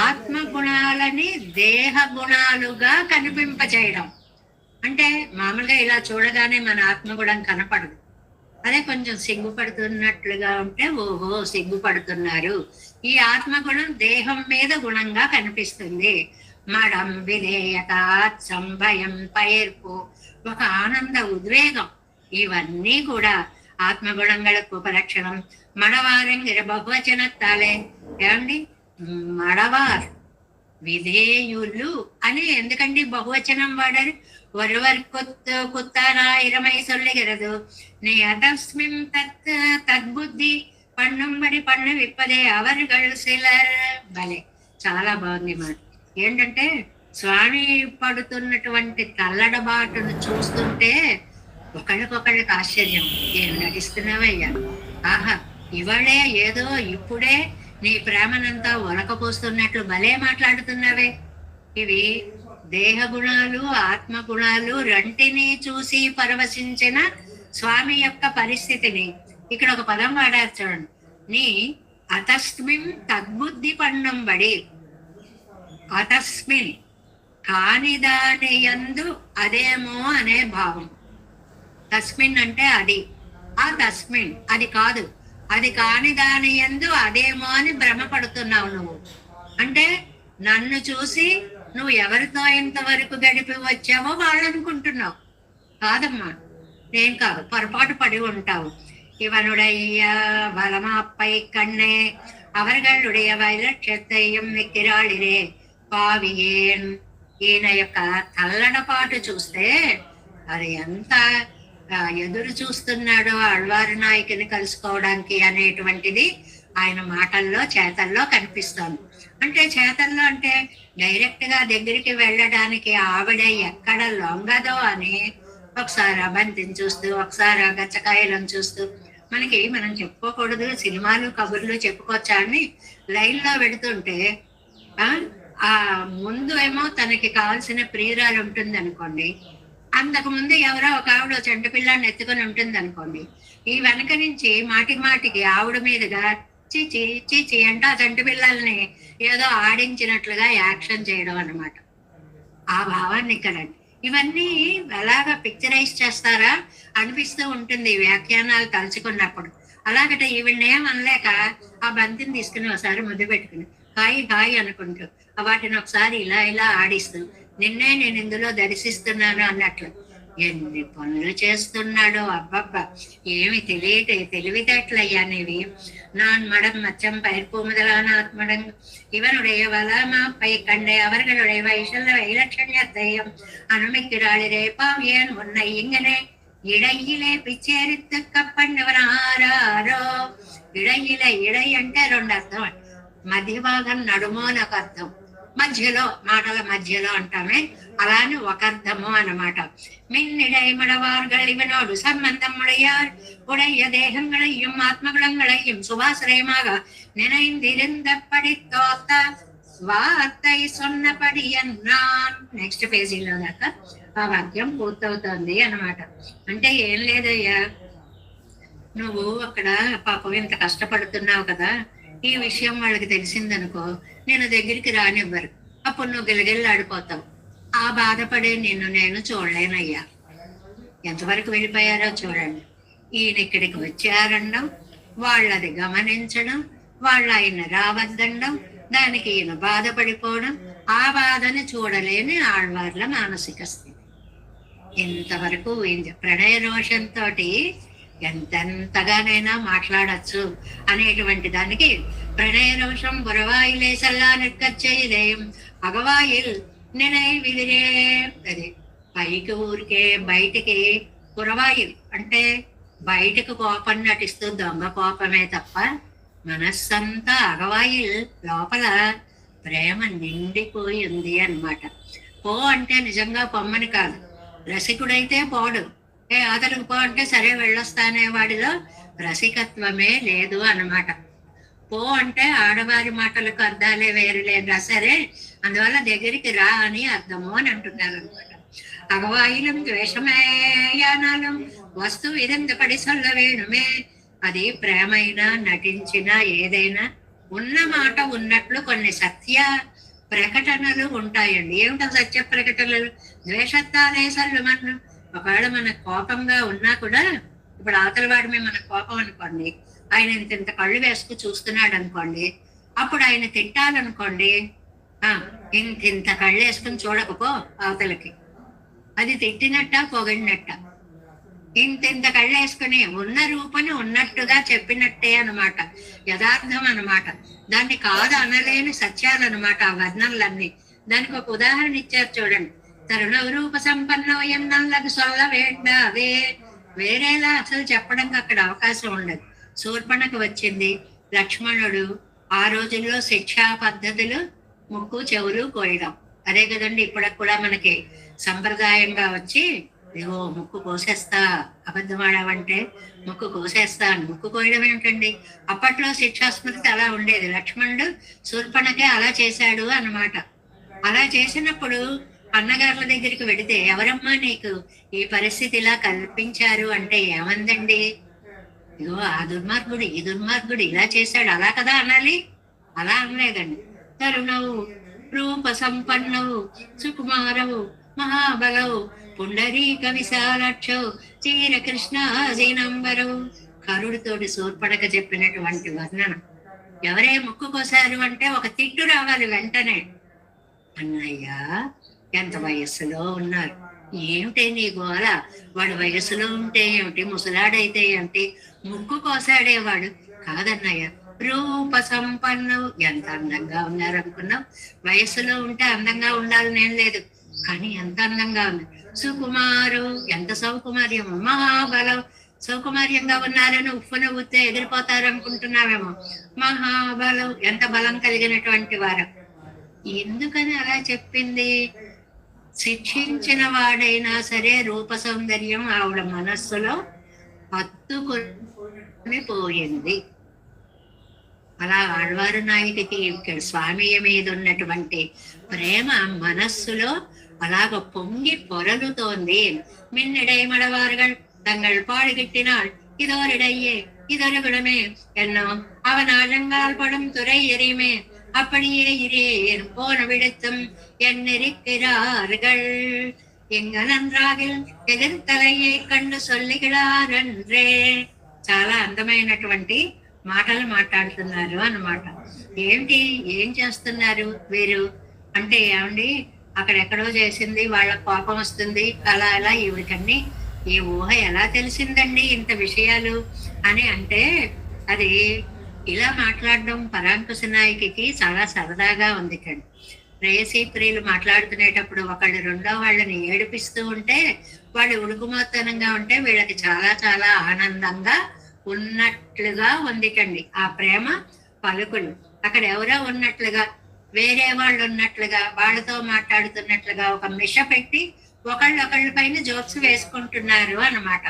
ఆత్మ గుణాలని దేహ గుణాలుగా కనిపింపచేయడం అంటే మామూలుగా ఇలా చూడగానే మన ఆత్మగుణం కనపడదు. అదే కొంచెం సిగ్గుపడుతున్నట్లుగా ఉంటే ఓహో సిగ్గుపడుతున్నారు. ఈ ఆత్మగుణం దేహం మీద గుణంగా కనిపిస్తుంది. మడం, విధేయత, సంభయం, పైర్పు, ఒక ఆనంద ఉద్వేగం, ఇవన్నీ కూడా ఆత్మగుణంగళకు ఉపలక్షణం. మడవారంగిర బహువచనత్తాలే. ఏమండి? మడవారు విధేయులు అని ఎందుకండి బహువచనం వాడారు? ஒருவர் குத்தாராயிரமை சொல்லுகிறது. நீ அதஸ்மின் తద్బుద్ధి పన్నుంబడి పన్ను విప్పదే అవరుగల్ సిలర్. భలే, చాలా బాగుంది మాట. ఏంటంటే స్వామి పడుతున్నటువంటి తల్లడబాటును చూస్తుంటే ఒకళ్ళకొకళ్ళకి ఆశ్చర్యం. ఏం నటిస్తున్నావయ్యా? ఆహా, ఇవాళే ఏదో ఇప్పుడే నీ ప్రేమనంతా ఒలకపోస్తున్నట్లు భలే మాట్లాడుతున్నావే. ఇవి దేహ గుణాలు ఆత్మ గుణాలు రెంటిని చూసి పరవశించిన స్వామి యొక్క పరిస్థితిని ఇక్కడ ఒక పదం వాడారు చూడండి. నీ అతస్మిన్ తద్బుద్ధి పన్నంబడి. అతస్మిన్ కాని దాని యందు అదేమో అనే భావం. తస్మిన్ అంటే అది, ఆ తస్మిన్ అది కాదు, అది కాని దాని యందు అదేమో అని భ్రమపడుతున్నావు నువ్వు. అంటే నన్ను చూసి నువ్వు ఎవరితో ఇంతవరకు గడిపి వచ్చావో వాళ్ళు అనుకుంటున్నావు. కాదమ్మా, నేను కాదు, పొరపాటు పడి ఉంటావు. ఇవనుడయ్య వలమాపై కన్నే అవர்களுடைய వైలక్షత్తయ్యం మిక్కిరాళిరే పావియేన్. ఈయన యొక్క తల్లడపాటు చూస్తే అది ఎంత ఎదురు చూస్తున్నాడో ఆళ్వారు నాయకుని కలుసుకోవడానికి అనేటువంటిది ఆయన మాటల్లో చేతల్లో కనిపిస్తోంది. అంటే చేతల్లో అంటే డైరెక్ట్ గా దగ్గరికి వెళ్ళడానికి ఆవిడ ఎక్కడ లొంగదో అని ఒకసారి ఆ బంతిని చూస్తూ ఒకసారి ఆ గచ్చకాయలను చూస్తూ మనం చెప్పుకోకూడదు, సినిమాలు కబుర్లు చెప్పుకోవచ్చా అని లైన్ లో పెడుతుంటే ఆ ముందు ఏమో తనకి కావాల్సిన ప్రియురాలు ఉంటుంది అనుకోండి, అంతకు ముందు ఎవరో ఒక ఆవిడ చెంట పిల్లాన్ని ఎత్తుకొని ఉంటుంది అనుకోండి, ఈ వెనక నుంచి మాటికి మాటికి ఆవిడ మీదుగా చీచి చీచి అంటే ఆ చంటి పిల్లల్ని ఏదో ఆడించినట్లుగా యాక్షన్ చేయడం అన్నమాట. ఆ భావాన్ని ఇక్కడ ఇవన్నీ ఎలాగా పిక్చరైజ్ చేస్తారా అనిపిస్తూ ఉంటుంది వ్యాఖ్యానాలు తలుచుకున్నప్పుడు. అలాగట ఈవిడేం అనలేక ఆ బంతిని తీసుకుని ఒకసారి ముద్దు పెట్టుకుని హాయ్ హాయ్ అనుకుంటూ వాటిని ఒకసారి ఇలా ఇలా ఆడిస్తూ నిన్నే నేను ఇందులో దర్శిస్తున్నాను అన్నట్లు ఎన్ని పనులు చేస్తున్నాడో. అబ్బబ్బా, ఏమి తెలివితేటలయ్యా నీవి. நான் மடம் மச்சம் பயிர்ப்பு முதலான ஆத்மடம் இவனுடைய வளமாப்பை கண்டே அவர்களுடைய வைஷல்ல வைலட்சண்யத்தையும் அனுமிக்கிறாளிரே பாவியன் உன்னை இங்கனே ఇడయిలే పిచ్చేరిత్తు కప్పన్నవరారో. ఇడయి అంటే రెండు అర్థం. మధ్య భాగం నడుమో నాకు అర్థం, మధ్యలో మాటల మధ్యలో అంటామే, అలానే ఒక అర్థము అన్నమాట. மின்னிடை மடவார்கள் இவனோடு சம்பந்தம் உடையார் உடைய தேகங்களையும் ஆத்மகுணங்களையும் சுபாசிரயமாக நினைந்திருந்தபடி தோத்த వార్తై సొన్నపడి అన్నాన్. నెక్స్ట్ పేజీలో దాకా ఆ వాక్యం పూర్తవుతోంది అన్నమాట. అంటే ఏం లేదయ్యా, నువ్వు అక్కడ పాపం ఇంత కష్టపడుతున్నావు కదా, ఈ విషయం వాళ్ళకి తెలిసిందనుకో నేను దగ్గరికి రానివ్వరు. అప్పుడు నువ్వు గిలగిల్లాడిపోతావు. ఆ బాధపడే నేను చూడలేనయ్యా. ఎంతవరకు వెళ్ళిపోయారో చూడండి. ఈయన ఇక్కడికి వచ్చారనడం, వాళ్ళది గమనించడం, వాళ్ళు ఆయన రావద్దనడం, దానికి ఈయన బాధపడిపోవడం, ఆ బాధని చూడలేని ఆళ్వార్ల మానసిక స్థితి. ఇంతవరకు ప్రణయ రోషంతో ఎంతెంతగానైనా మాట్లాడచ్చు అనేటువంటి దానికి ప్రణయ రోషం బురవాయిలేసల్లా నిక్కచ్చేయలేం అగవాయిల్ నినై విదిరే. అది పైకి ఊరికే బయటికి పురవాయిల్ అంటే బయటకు కోపం నటిస్తూ దొంగ కోపమే తప్ప మనస్సంతా అగవాయిల్ లోపల ప్రేమ నిండిపోయి ఉంది అన్నమాట. పో అంటే నిజంగా పొమ్మని కాదు, రసికుడైతే పోడు, అతనికి పో అంటే సరే వెళ్ళొస్తానే వాడిలో రసికత్వమే లేదు అన్నమాట. పో అంటే ఆడవారి మాటలకు అర్థాలే వేరు లేదా సరే, అందువల్ల దగ్గరికి రా అని అర్థము అని అంటున్నారు అనమాట. అగవాయిలం ద్వేషమేయానాలం వస్తు విరందపడి సొల్ల వేణుమే. అది ప్రేమైనా నటించినా ఏదైనా ఉన్న మాట ఉన్నట్లు కొన్ని సత్య ప్రకటనలు ఉంటాయండి. ఏమిటో సత్య ప్రకటనలు? ద్వేషత్వాలే సల్లుమన్ను. ఒకవేళ మనకు కోపంగా ఉన్నా కూడా, ఇప్పుడు అవతల వాడి మీద మనకు కోపం అనుకోండి, ఆయన ఇంత కళ్ళు వేసుకు చూస్తున్నాడు అనుకోండి, అప్పుడు ఆయన తిట్టాలనుకోండి, ఇంత కళ్ళు వేసుకుని చూడకపో అవతలకి, అది తిట్టినట్ట పొగిడినట్ట. ఇంత కళ్ళు వేసుకుని ఉన్న రూపని ఉన్నట్టుగా చెప్పినట్టే అనమాట, యథార్థం అనమాట. దాన్ని కాదు అనలేని సత్యాలన్నమాట ఆ వర్ణనలన్నీ. దానికి ఒక ఉదాహరణ ఇచ్చారు చూడండి. తరుణ రూప సంపన్నోయం నల్లగు సొల్ల వేండావే. వేరేలా అసలు చెప్పడానికి అక్కడ అవకాశం ఉండదు. శూర్పణకు వచ్చింది, లక్ష్మణుడు ఆ రోజుల్లో శిక్షా పద్ధతులు ముక్కు చెవులు కోయడం, అదే కదండి ఇప్పటికి కూడా మనకి సంప్రదాయంగా వచ్చి, ఇదిగో ముక్కు కోసేస్తా, అబద్ధం ఆడావంటే ముక్కు కోసేస్తాను. ముక్కు కోయడం ఏంటండి? అప్పట్లో శిక్షాస్మృతి అలా ఉండేది. లక్ష్మణుడు శూర్పణకే అలా చేశాడు అన్నమాట. అలా చేసినప్పుడు అన్నగారుల దగ్గరికి వెడితే, ఎవరమ్మా నీకు ఈ పరిస్థితి ఇలా కల్పించారు అంటే ఏమందండి, ఇగో ఆ దుర్మార్గుడు ఈ దుర్మార్గుడు ఇలా చేశాడు అలా కదా అనాలి. అలా అనలేదండి. తరుణవు రూప సంపన్నవు సుకుమారవు మహాబలవు పుండరీక విశాలక్షవు చీర కృష్ణాజీనంబరవు. కరుడితోటి శూర్పణక చెప్పినటువంటి వర్ణన. ఎవరే ముక్కు కోసారు అంటే ఒక తిట్టు రావాలి వెంటనే. అన్నయ్య ఎంత వయస్సులో ఉన్నారు, ఏమిటి నీ గోల? వాడు వయస్సులో ఉంటే ఏమిటి, ముసలాడైతే ఏమిటి, ముక్కు కోసాడేవాడు కాదన్నయ్య. రూప సంపన్నవు, ఎంత అందంగా ఉన్నారు అనుకున్నావు. వయస్సులో ఉంటే అందంగా ఉండాలని ఏం లేదు, కానీ ఎంత అందంగా ఉంది. సుకుమారు, ఎంత సౌకుమార్యం. మహాబలం, సౌకుమార్యంగా ఉన్నారని ఉప్పున ఊతే ఎగిరిపోతారు అనుకుంటున్నావేమో. మహాబలం, ఎంత బలం కలిగినటువంటి వారు. ఎందుకని అలా చెప్పింది? శిక్షించిన వాడైనా సరే రూప సౌందర్యం ఆవిడ మనస్సులో హత్తుకొని పోయింది. అలా ఆళ్వారు నాయకుడికి ఇక్కడ స్వామి మీద ఉన్నటువంటి ప్రేమ మనస్సులో అలాగ పొంగి పొరలుతోంది. మిన్నడై మడవారుகள் தங்கள் பாடுகிட்டினால் இதோரிடையே இதொருகுடமே என்னோ அவன் அலங்கால் படும் துறை எறியுமே அப்படியே இரேன் போன விடுத்தும் என்னிருக்கிறார்கள் ఎంగనంద్రాగిల్ ఎదురుతలయ్యే కళ్ళు సొల్లిగిడారండ్రే. చాలా అందమైనటువంటి మాటలు మాట్లాడుతున్నారు అన్నమాట. ఏమిటి, ఏం చేస్తున్నారు వీరు అంటే, ఏమండి అక్కడెక్కడో చేసింది వాళ్ళ కోపం వస్తుంది అలా అలా, ఈవిడికన్నీ ఈ ఊహ ఎలా తెలిసిందండి ఇంత విషయాలు అని అంటే, అది ఇలా మాట్లాడడం పరాంకుశ నాయకికి చాలా సరదాగా ఉంది కండి. ప్రేయసీ ప్రియులు మాట్లాడుకునేటప్పుడు ఒకళ్ళు రెండో వాళ్ళని ఏడిపిస్తూ ఉంటే, వాళ్ళు ఉడుకుమోతనంగా ఉంటే వీళ్ళకి చాలా చాలా ఆనందంగా ఉన్నట్లుగా ఉంది కండి. ఆ ప్రేమ పలుకులు అక్కడ ఎవరో ఉన్నట్లుగా, వేరే వాళ్ళు ఉన్నట్లుగా, వాళ్ళతో మాట్లాడుతున్నట్లుగా ఒక మిష పెట్టి ఒకళ్ళ పైన జోక్స్ వేసుకుంటున్నారు అన్నమాట.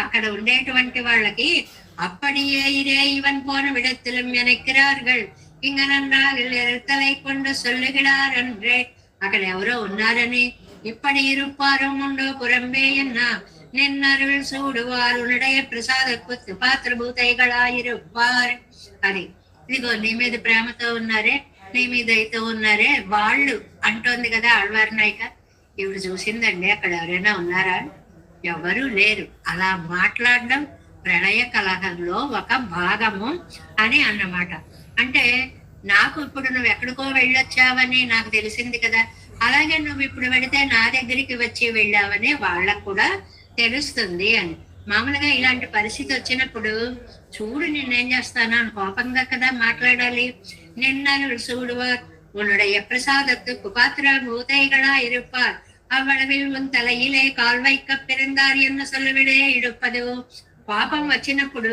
అక్కడ ఉండేటువంటి వాళ్ళకి அப்படியே இரே இவன் போன விடத்திலும் நினைக்கிறார்கள் ఇంగనన్నాగలై కొండు సొల్లుగిడారండ్రే. అక్కడ ఎవరో ఉన్నారని, ఇప్పటి ఇరుపారు ముండో పురంబే ఎన్న నిన్నరుள் సూడువారు నడయ ప్రసాదకు పాత్రభూతైగళాయిరుపారు. అది ఇదిగో నీ మీద ప్రేమతో ఉన్నారే, నీ మీద అయితే ఉన్నారే వాళ్ళు అంటోంది కదా ఆళ్వారు నాయక. ఇవిడు చూసిందండి అక్కడ ఎవరైనా ఉన్నారా? ఎవరు లేరు. అలా మాట్లాడడం ప్రళయ కలహంలో ఒక భాగము అని అన్నమాట. అంటే నాకు ఇప్పుడు నువ్వు ఎక్కడికో వెళ్ళొచ్చావని నాకు తెలిసింది కదా, అలాగే నువ్వు ఇప్పుడు వెళితే నా దగ్గరికి వచ్చి వెళ్ళావని వాళ్ళకు కూడా తెలుస్తుంది అని. మామూలుగా ఇలాంటి పరిస్థితి వచ్చినప్పుడు, చూడు నిన్నేం చేస్తాను అని కోపంగా కదా మాట్లాడాలి. నిన్నలు చూడువార్ உன்னுடைய பிரசாதத்துக்கு பாத்திர பூதைகளா இருப்பார் அவ்வளவில் உன் தலையிலே கால் வைக்க பிறந்தார் என்ன சொல்லுவிడే ఇడుపదు. కోపం వచ్చినప్పుడు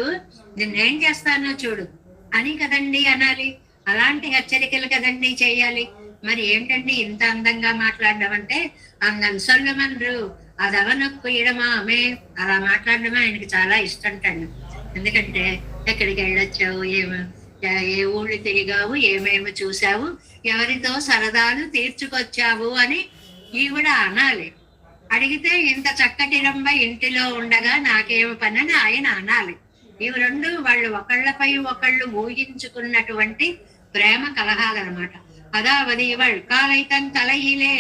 నిన్నేం చేస్తానో చూడు, అని కదండి అనాలి. అలాంటి హెచ్చరికలు కదండి చేయాలి. మరి ఏంటండి ఇంత అందంగా మాట్లాడడం అంటే అంగం సొల్లమన్రు అదవనొక్కు ఇడమామే అలా మాట్లాడడం ఆయనకి చాలా ఇష్టంటండి. ఎందుకంటే ఎక్కడికి వెళ్ళొచ్చావు, ఏ ఊళ్ళు తిరిగావు, ఏమేమి చూసావు, ఎవరితో సరదాలు తీర్చుకొచ్చావు అని ఈవిడ అనాలి. అడిగితే ఇంత చక్కటి రంభ ఇంటిలో ఉండగా నాకేమి పని అని ఆయన అనాలి. ఇవి రెండు వాళ్ళు ఒకళ్ళపై ఒకళ్ళు ఊహించుకున్నటువంటి ప్రేమ కలహాలన్నమాట. அதாவது இவள் காலை தன் தலையிலே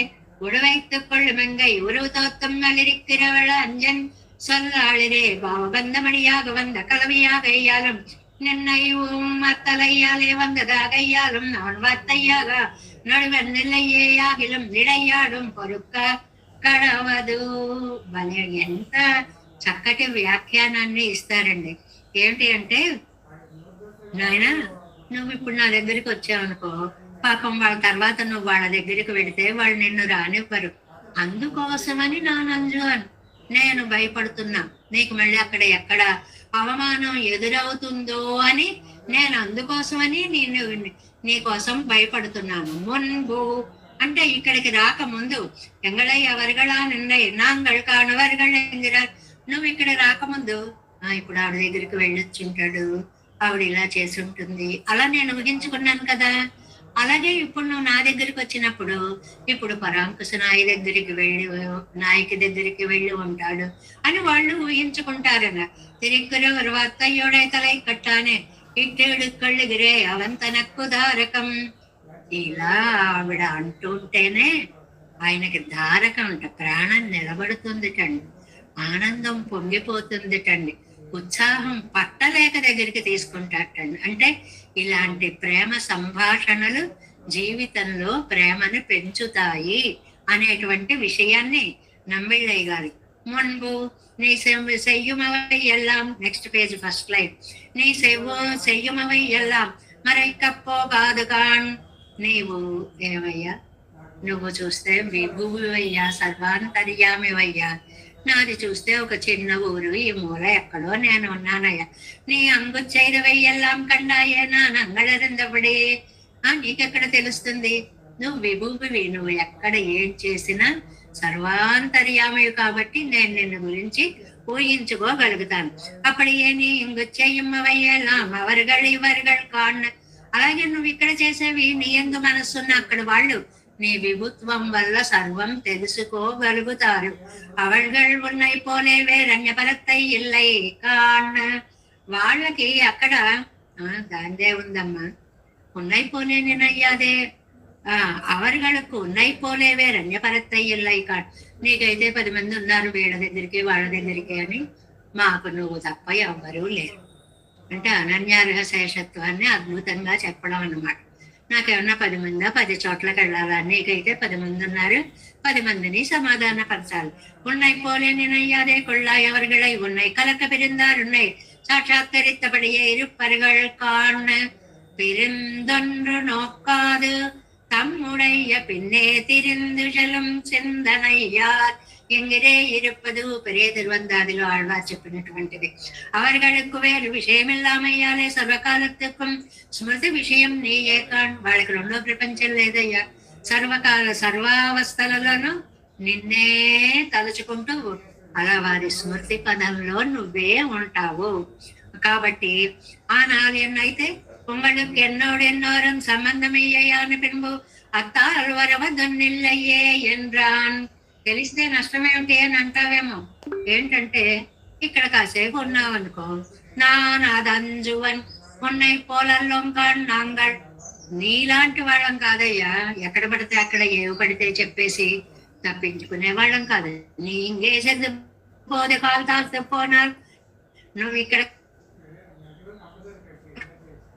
உடவைத்துக் கொள்ளுமெங்கை உருவத்தோத்தம் நலிருக்கிறவள் அஞ்சன் சொல்லாளிரே பாவபந்தமணியாக வந்த கலவையாக ஐயாலும் நின்னையும் மத்தலையாலே வந்ததாக ஐயாலும் நான் வார்த்தையாக நடுவன் நிலையேயாகிலும் நிடையாடும் பொறுக்க కడవదు. భలే ఎంత చక్కటి వ్యాఖ్యానాన్ని ఇస్తారండి. ఏంటి అంటే, నాయన నువ్వు ఇప్పుడు నా దగ్గరికి వచ్చావనుకో, పాపం వాళ్ళ తర్వాత నువ్వు వాళ్ళ దగ్గరికి వెళితే వాళ్ళు నిన్ను రానివ్వరు. అందుకోసమని నా నంజున్ నేను భయపడుతున్నా, నీకు మళ్ళీ అక్కడ ఎక్కడ అవమానం ఎదురవుతుందో అని నేను అందుకోసమని నీకోసం భయపడుతున్నాను. మున్బు అంటే ఇక్కడికి రాకముందు ఎంగళై అవరుగళా నిన్నై నాంగళ్ కానవరుగళ ఎంగిరార్, నువ్వు ఇక్కడ రాకముందు ఇప్పుడు ఆవిడ దగ్గరికి వెళ్ళొచ్చుంటాడు, ఆవిడ ఇలా చేసి ఉంటుంది అలా నేను ఊహించుకున్నాను కదా. అలాగే ఇప్పుడు నువ్వు నా దగ్గరికి వచ్చినప్పుడు ఇప్పుడు పరాంకుశ నాయకి దగ్గరికి వెళ్ళి ఉంటాడు అని వాళ్ళు ఊహించుకుంటారన్న. తిరిగిరే ఒక అత్తయ్యోడే తలై కట్టానే ఇట్టేడు కళ్ళుగిరే అవంతనక్కు దారకం. ఇలా ఆవిడ అంటుంటేనే ఆయనకి ధారకం అంట, ప్రాణం నిలబడుతుందిటండి, ఆనందం పొంగిపోతుందిటండి, ఉత్సాహం పట్టలేక దగ్గరికి తీసుకుంటాటండి. అంటే ఇలాంటి ప్రేమ సంభాషణలు జీవితంలో ప్రేమను పెంచుతాయి అనేటువంటి విషయాన్ని నమ్మిళ్ళయ్య గారు మున్బు నీ செய்யுமவை எல்லாம் నెక్స్ట్ పేజ్ ఫస్ట్ లైన్ నీ செய்யுமவை எல்லாம் మరైకపోగాదు కాన్. నీవు ఏమయ్యా, నువ్వు చూస్తే విభువయ్యా, సర్వాంతర్యామివయ్యా, నాది చూస్తే ఒక చిన్న ఊరు, ఈ మూల ఎక్కడో నేను ఉన్నానయ్యా. నీ అంగుచ్చైరవయ్యెల్లాం కండాయే నా నంగళరిందబడి. నీకెక్కడ తెలుస్తుంది? నువ్వు విభువి, నువ్వు ఎక్కడ ఏం చేసినా సర్వాంతర్యామి కాబట్టి నేను నిన్ను గురించి ఊహించుకోగలుగుతాను. అప్పుడు ఏ నీ ఇంగుచ్చయ్యమ్మవయ్యెల్లాం అవరుగళ్ ఇవరుగళ్ కాన్. అలాగే నువ్వు ఇక్కడ చేసేవి నీ యందు మనస్సున్న అక్కడ వాళ్ళు నీ విభుత్వం వల్ల సర్వం తెలుసుకోగలుగుతారు. అవళ్ ఉన్నాయి పోలేవే రణ్యపరత్తై ఇల్లై కాన్. వాళ్ళకి అక్కడ దాందే ఉందమ్మా, ఉన్నాయి పోలేనినయ్యాదే అవరుగలకు ఉన్నాయి పోలేవే రణ్యపరత్తై ఇల్లై కాన్. నీకైతే 10 మంది ఉన్నారు వీళ్ళ దగ్గరికి వాళ్ళ దగ్గరికి అని, మాకు నువ్వు తప్ప ఎవ్వరూ లేరు అంటే అనన్యార్హ శేషత్వాన్ని అద్భుతంగా చెప్పడం అన్నమాట. నాకేమన్నా 10 మందా 10 చోట్లకి వెళ్ళాలా, నీకైతే 10 మంది ఉన్నారు, 10 మందిని సమాధాన పరచాలి. ఉన్నాయి పోలేనినయ్యాదే కొళ్ళాయి అవరుగళై ఉన్నాయి కలక పిరిందారున్నాయి సాక్షాత్కరిత్తపడియే இருப்பர்கள் காண பிரிந்தொன்று நோக்காது தம்முடைய பின்னே திரிந்து செல்லும் சிந்தனையார் ఎంగిరే ఇరుప్పదు పెరే తిరువందాదిలో ఆళ్వార్ చెప్పినటువంటిది. అవர்களுக்கு వేరు విషయమిల్లామయ్యాలే సర్వకాలత్తుకం స్మృతి విషయం నీయే కాన్. వాళ్ళకి రెండో ప్రపంచం లేదయ్యా, సర్వావస్థలలోనూ నిన్నే తలుచుకుంటూ అలా వారి స్మృతి పదంలో నువ్వే ఉంటావు. కాబట్టి ஆனால் என்னைతే உங்களுக்கு என்னோடு என்னோரும் సంబంధమయ్యాను பின்பு అత్తాల్ వరవదొన్నిల్లయ్యే என்றான். తెలిస్తే నష్టమేమిటి అని అంటావేమో. ఏంటంటే ఇక్కడ కాసేపు ఉన్నావు అనుకో, నాదంజువన్ ఉన్నై పోలల్లో నాంగళ్. నీలాంటి వాళ్ళం కాదయ్యా, ఎక్కడ పడితే అక్కడ ఏవి పడితే చెప్పేసి తప్పించుకునే వాళ్ళం కాదు. నీ ఇంకేసేది పోదే కాలుతాల్సి పోనారు. నువ్వు ఇక్కడ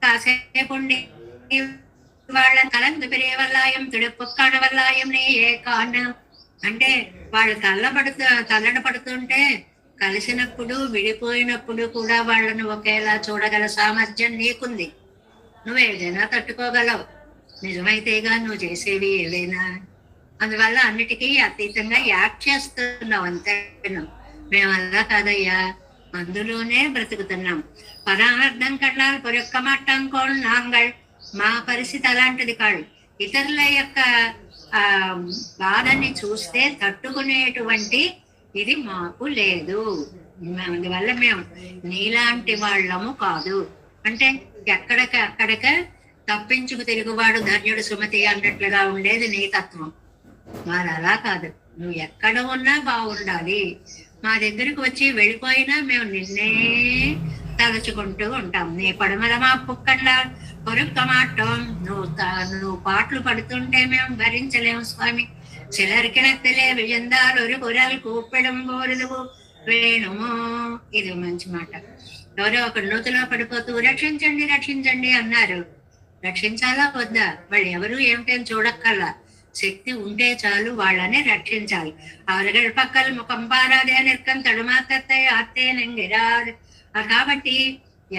కాసేపు ఉండి వాళ్ళ కలందు పెరిగే వల్లాయం తుడుపు కడవల్లాయం నీ ఏ కాను అంటే వాళ్ళు తల్లడ పడుతుంటే కలిసినప్పుడు విడిపోయినప్పుడు కూడా వాళ్ళను ఒకేలా చూడగల సామర్థ్యం నీకుంది. నువ్వేదైనా తట్టుకోగలవు, నిజమైతేగా నువ్వు చేసేవి ఏవైనా. అందువల్ల అన్నిటికీ అతీతంగా యాక్ట్ చేస్తున్నావు అంతే. మేము అలా కాదయ్యా, అందులోనే బ్రతుకుతున్నాం. పరార్థం కళ్ళాలు పొరొక్క మట్టం కొన్నాంగల్. మా పరిస్థితి అలాంటిది కాదు. ఇతరుల యొక్క ఆ బాధని చూస్తే తట్టుకునేటువంటి ఇది మాకు లేదు. అందువల్ల మేము నీలాంటి వాళ్ళము కాదు. అంటే అక్కడిక తప్పించుకు తిరుగువాడు ధన్యుడు సుమతి అన్నట్లుగా ఉండేది నీ తత్వం. మరి అలా కాదు, నువ్వు ఎక్కడ ఉన్నా బాగుండాలి. మా దగ్గరికి వచ్చి వెళ్ళిపోయినా మేము నిన్నే తలుచుకుంటూ ఉంటాం. నీ పడమల మా పుక్కల్లా పొరుక్క మాటం. నువ్వు పాటలు పడుతుంటే మేము భరించలేము స్వామి. చిలరికినెత్తలే విజందాలు ఒక కురలు కూపెడం బోరులు వేణుము. ఇది మంచి మాట. ఎవరో ఒక నూతిలో పడిపోతూ రక్షించండి రక్షించండి అన్నారు. రక్షించాలా వద్దా? వాళ్ళు ఎవరు ఏమిటని చూడక్కల్లా, శక్తి ఉంటే చాలు వాళ్ళనే రక్షించాలి. అవరగడ పక్కల ముఖం పారాదే నిక్కం తడుమాతత్తయ్య అత్తే నెంగిరాదు. కాబట్టి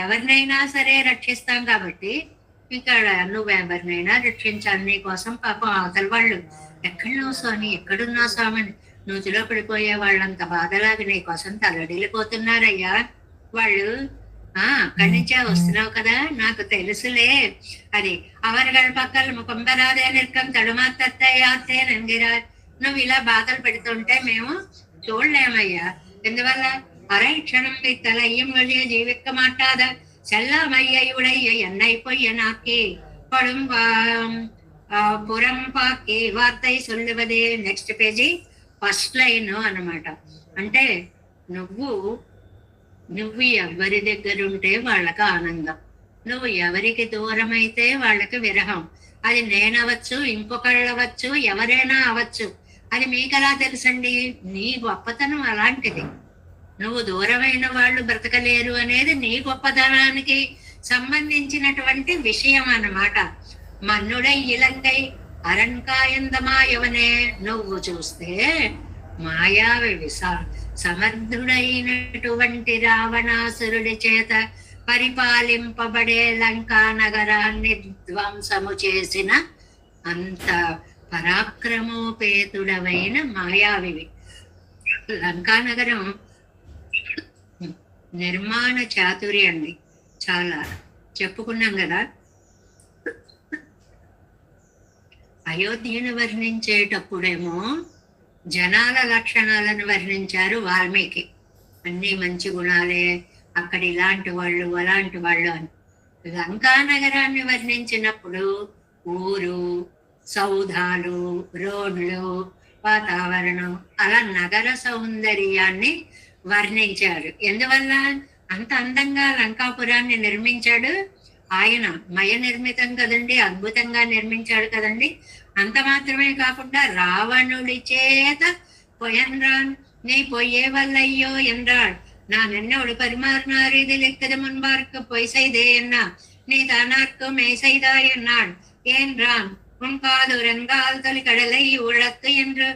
ఎవరినైనా సరే రక్షిస్తాం. కాబట్టి ఇక్కడ నువ్వెవరినైనా రక్షించాలి. నీ కోసం పాపం అవతల వాళ్ళు ఎక్కడున్నావు స్వామి, ఎక్కడున్నావు స్వామి, నూతిలో పడిపోయే వాళ్ళంత బాధలాగా నీ కోసం తలడిల్లిపోతున్నారయ్యా. వాళ్ళు అక్కడి నుంచే వస్తున్నావు కదా, నాకు తెలుసులే. అది అవరగడ పక్కల ముఖంబరాదే నిక్కం తడుమాతత్తయ్యాతే నంగిరా. నువ్వు ఇలా బాధలు పెడుతుంటే మేము చూడలేమయ్యా. ఎందువల్ల అరై క్షణం తలయ్యం వழிய జీవిக்க மாட்டாத செல்லாமையுடைய என்னை பொய்ய நாக்கி படும் పురంపాకి వార్తై సొల్లువదే. నెక్స్ట్ పేజీ ఫస్ట్ లైన్ అన్నమాట. అంటే నువ్వు ఎవరి దగ్గర ఉంటే వాళ్ళకి ఆనందం, నువ్వు ఎవరికి దూరం అయితే వాళ్ళకి విరహం. అది నేనవచ్చు, ఇంకొకళ్ళవచ్చు, ఎవరైనా అవచ్చు. అది మీకెలా తెలుసండి? నీ గొప్పతనం అలాంటిది. నువ్వు దూరమైన వాళ్ళు బ్రతకలేరు అనేది నీ గొప్పతనానికి సంబంధించినటువంటి విషయం అన్నమాట. మన్నుడై ఇలంగై అరణ్కాయందమాయవనే. నువ్వు చూస్తే మాయావి సమర్థుడైనటువంటి రావణాసురుడి చేత పరిపాలింపబడే లంకా నగరాన్ని ధ్వంసము చేసిన అంత పరాక్రమోపేతుడవైన మాయావివి. లంకా నగరం నిర్మాణ చాతుర్యండి చాలా చెప్పుకున్నాం కదా. అయోధ్యను వర్ణించేటప్పుడేమో జనాల లక్షణాలను వర్ణించారు వాల్మీకి. అన్ని మంచి గుణాలే, అక్కడ ఇలాంటి వాళ్ళు అలాంటి వాళ్ళు అని. లంకా నగరాన్ని వర్ణించినప్పుడు ఊరు, సౌధాలు, రోడ్లు, వాతావరణం, అలా నగర సౌందర్యాన్ని వర్ణించారు. ఎందువల్ల అంత అందంగా లంకాపురాన్ని నిర్మించాడు ఆయన. మయ నిర్మితం కదండి, అద్భుతంగా నిర్మించాడు కదండి. అంత మాత్రమే కాకుండా రావణుడి చేత పొయన్రాన్ நீ பொய்யே வல்லையோ என்றாள். நான் என்னோடு பரிமாறினார் இதில் இக்கது முன்பார்க்கு பொய் செய்தே என்னா நீ தானார்க்கு மெய் செய்தாய் என்னாள் என்றான். உன் காதுரங்கால் தொலிக்கடலை உழக்கு என்று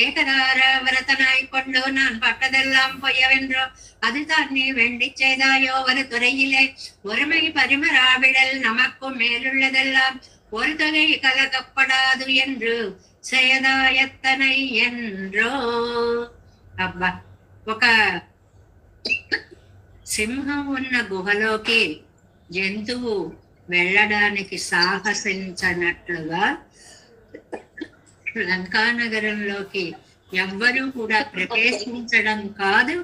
ஏகதார விரதனாய் கொண்டு நான் பட்டதெல்லாம் பொய்யவென்றோ அதுதான் நீ வேண்டி செய்தாயோ ஒரு துறையிலே ஒருமை பரிமராவிடல் நமக்கும் மேலுள்ளதெல்லாம் ஒரு தொகை கலக்கப்படாது என்று செய்தாயத்தனை என்றோ. అబ్బా, ఒక సింహం ఉన్న గుహలోకి జంతువు వెళ్ళడానికి సాహసించనట్లుగా లంకానగరంలోకి ఎవ్వరూ కూడా ప్రవేశించడం కాదు,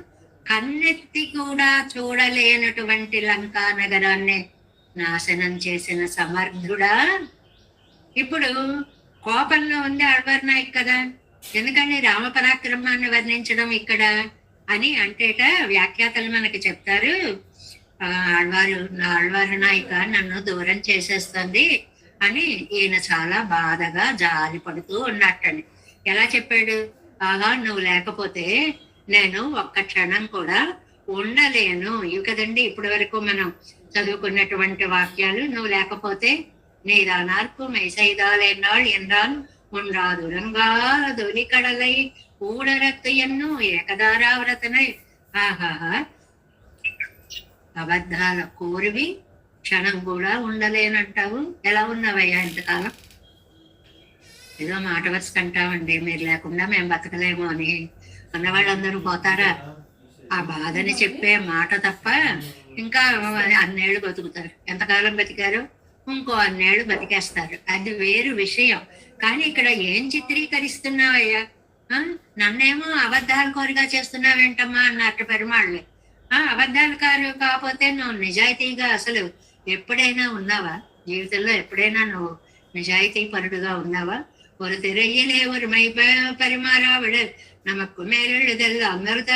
కన్నెత్తి కూడా చూడలేనటువంటి లంకానగరాన్ని నాశనం చేసిన సమర్థుడా. ఇప్పుడు కోపంలో ఉంది ఆళ్వార్ నాయక్ కదా, ఎందుకని రామ పరాక్రమాన్ని వర్ణించడం ఇక్కడ అని అంటేట వ్యాఖ్యాతలు మనకి చెప్తారు. ఆళ్వారు నాయక నన్ను దూరం చేసేస్తుంది అని ఈయన చాలా బాధగా జాలి పడుతూ ఉన్నట్టని. ఎలా చెప్పాడు? ఆగా నువ్వు లేకపోతే నేను ఒక్క క్షణం కూడా ఉండలేను. ఇవి కదండి ఇప్పటి వరకు మనం చదువుకున్నటువంటి వాక్యాలు. నువ్వు లేకపోతే நீதானார்க்கு மெய்செய்தால் என்னால் என்றான் உன்றாது రంగాదొలి కడలై ఊడరత్తు ఎన్నో ఏకదారావ్రతనై. ఆహా, అబద్ధాల కోరివి క్షణం కూడా ఉండలేనంటావు. ఎలా ఉన్నావయ్యా ఇంతకాలం? ఏదో మాట వరుస కంటామండి, మీరు లేకుండా మేము బతకలేము అని. అన్నవాళ్ళందరూ పోతారా? ఆ బాధని చెప్పే మాట తప్ప ఇంకా అన్నేళ్ళు బతుకుతారు. ఎంతకాలం బతికారు? ఇంకో అన్నేళ్ళు బతికేస్తారు. అది వేరు విషయం. కానీ ఇక్కడ ఏం చిత్రీకరిస్తున్నావయ్యా? ఆ, నన్నేమో అబద్ధాలు కోరిగా చేస్తున్నావేంటమ్మా అన్నట్టు పెరుమాళ్ళు. అబద్ధాలు కారు కాకపోతే నువ్వు నిజాయితీగా అసలు ఎప్పుడైనా ఉన్నావా? జీవితంలో ఎప్పుడైనా నువ్వు నిజాయితీ పరుడుగా ఉన్నావా? ஒரு திரையிலே ஒரு மை பரிமாறா விட நமக்கு மேலெழுதல் அமிர்த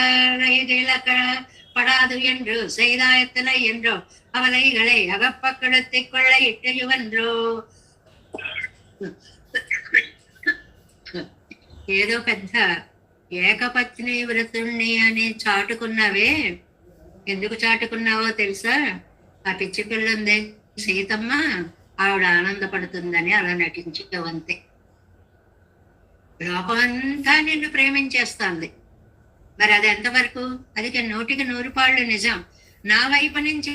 படாது என்று செய்தாயத்தனை என்றோ அவலைகளை அகப்பக்கெடுத்திக் கொள்ள இட்டையுவென்றோ. ఏదో పెద్ద ఏకపత్ని వ్రతుణ్ణి అని చాటుకున్నావే, ఎందుకు చాటుకున్నావో తెలుసా? ఆ పిచ్చి పిల్లందే సీతమ్మ, ఆవిడ ఆనందపడుతుందని అలా నటించవంతే. లోకమంతా నిన్ను ప్రేమించేస్తుంది. మరి అది ఎంతవరకు? అది 100% నిజం. నా వైపు నుంచి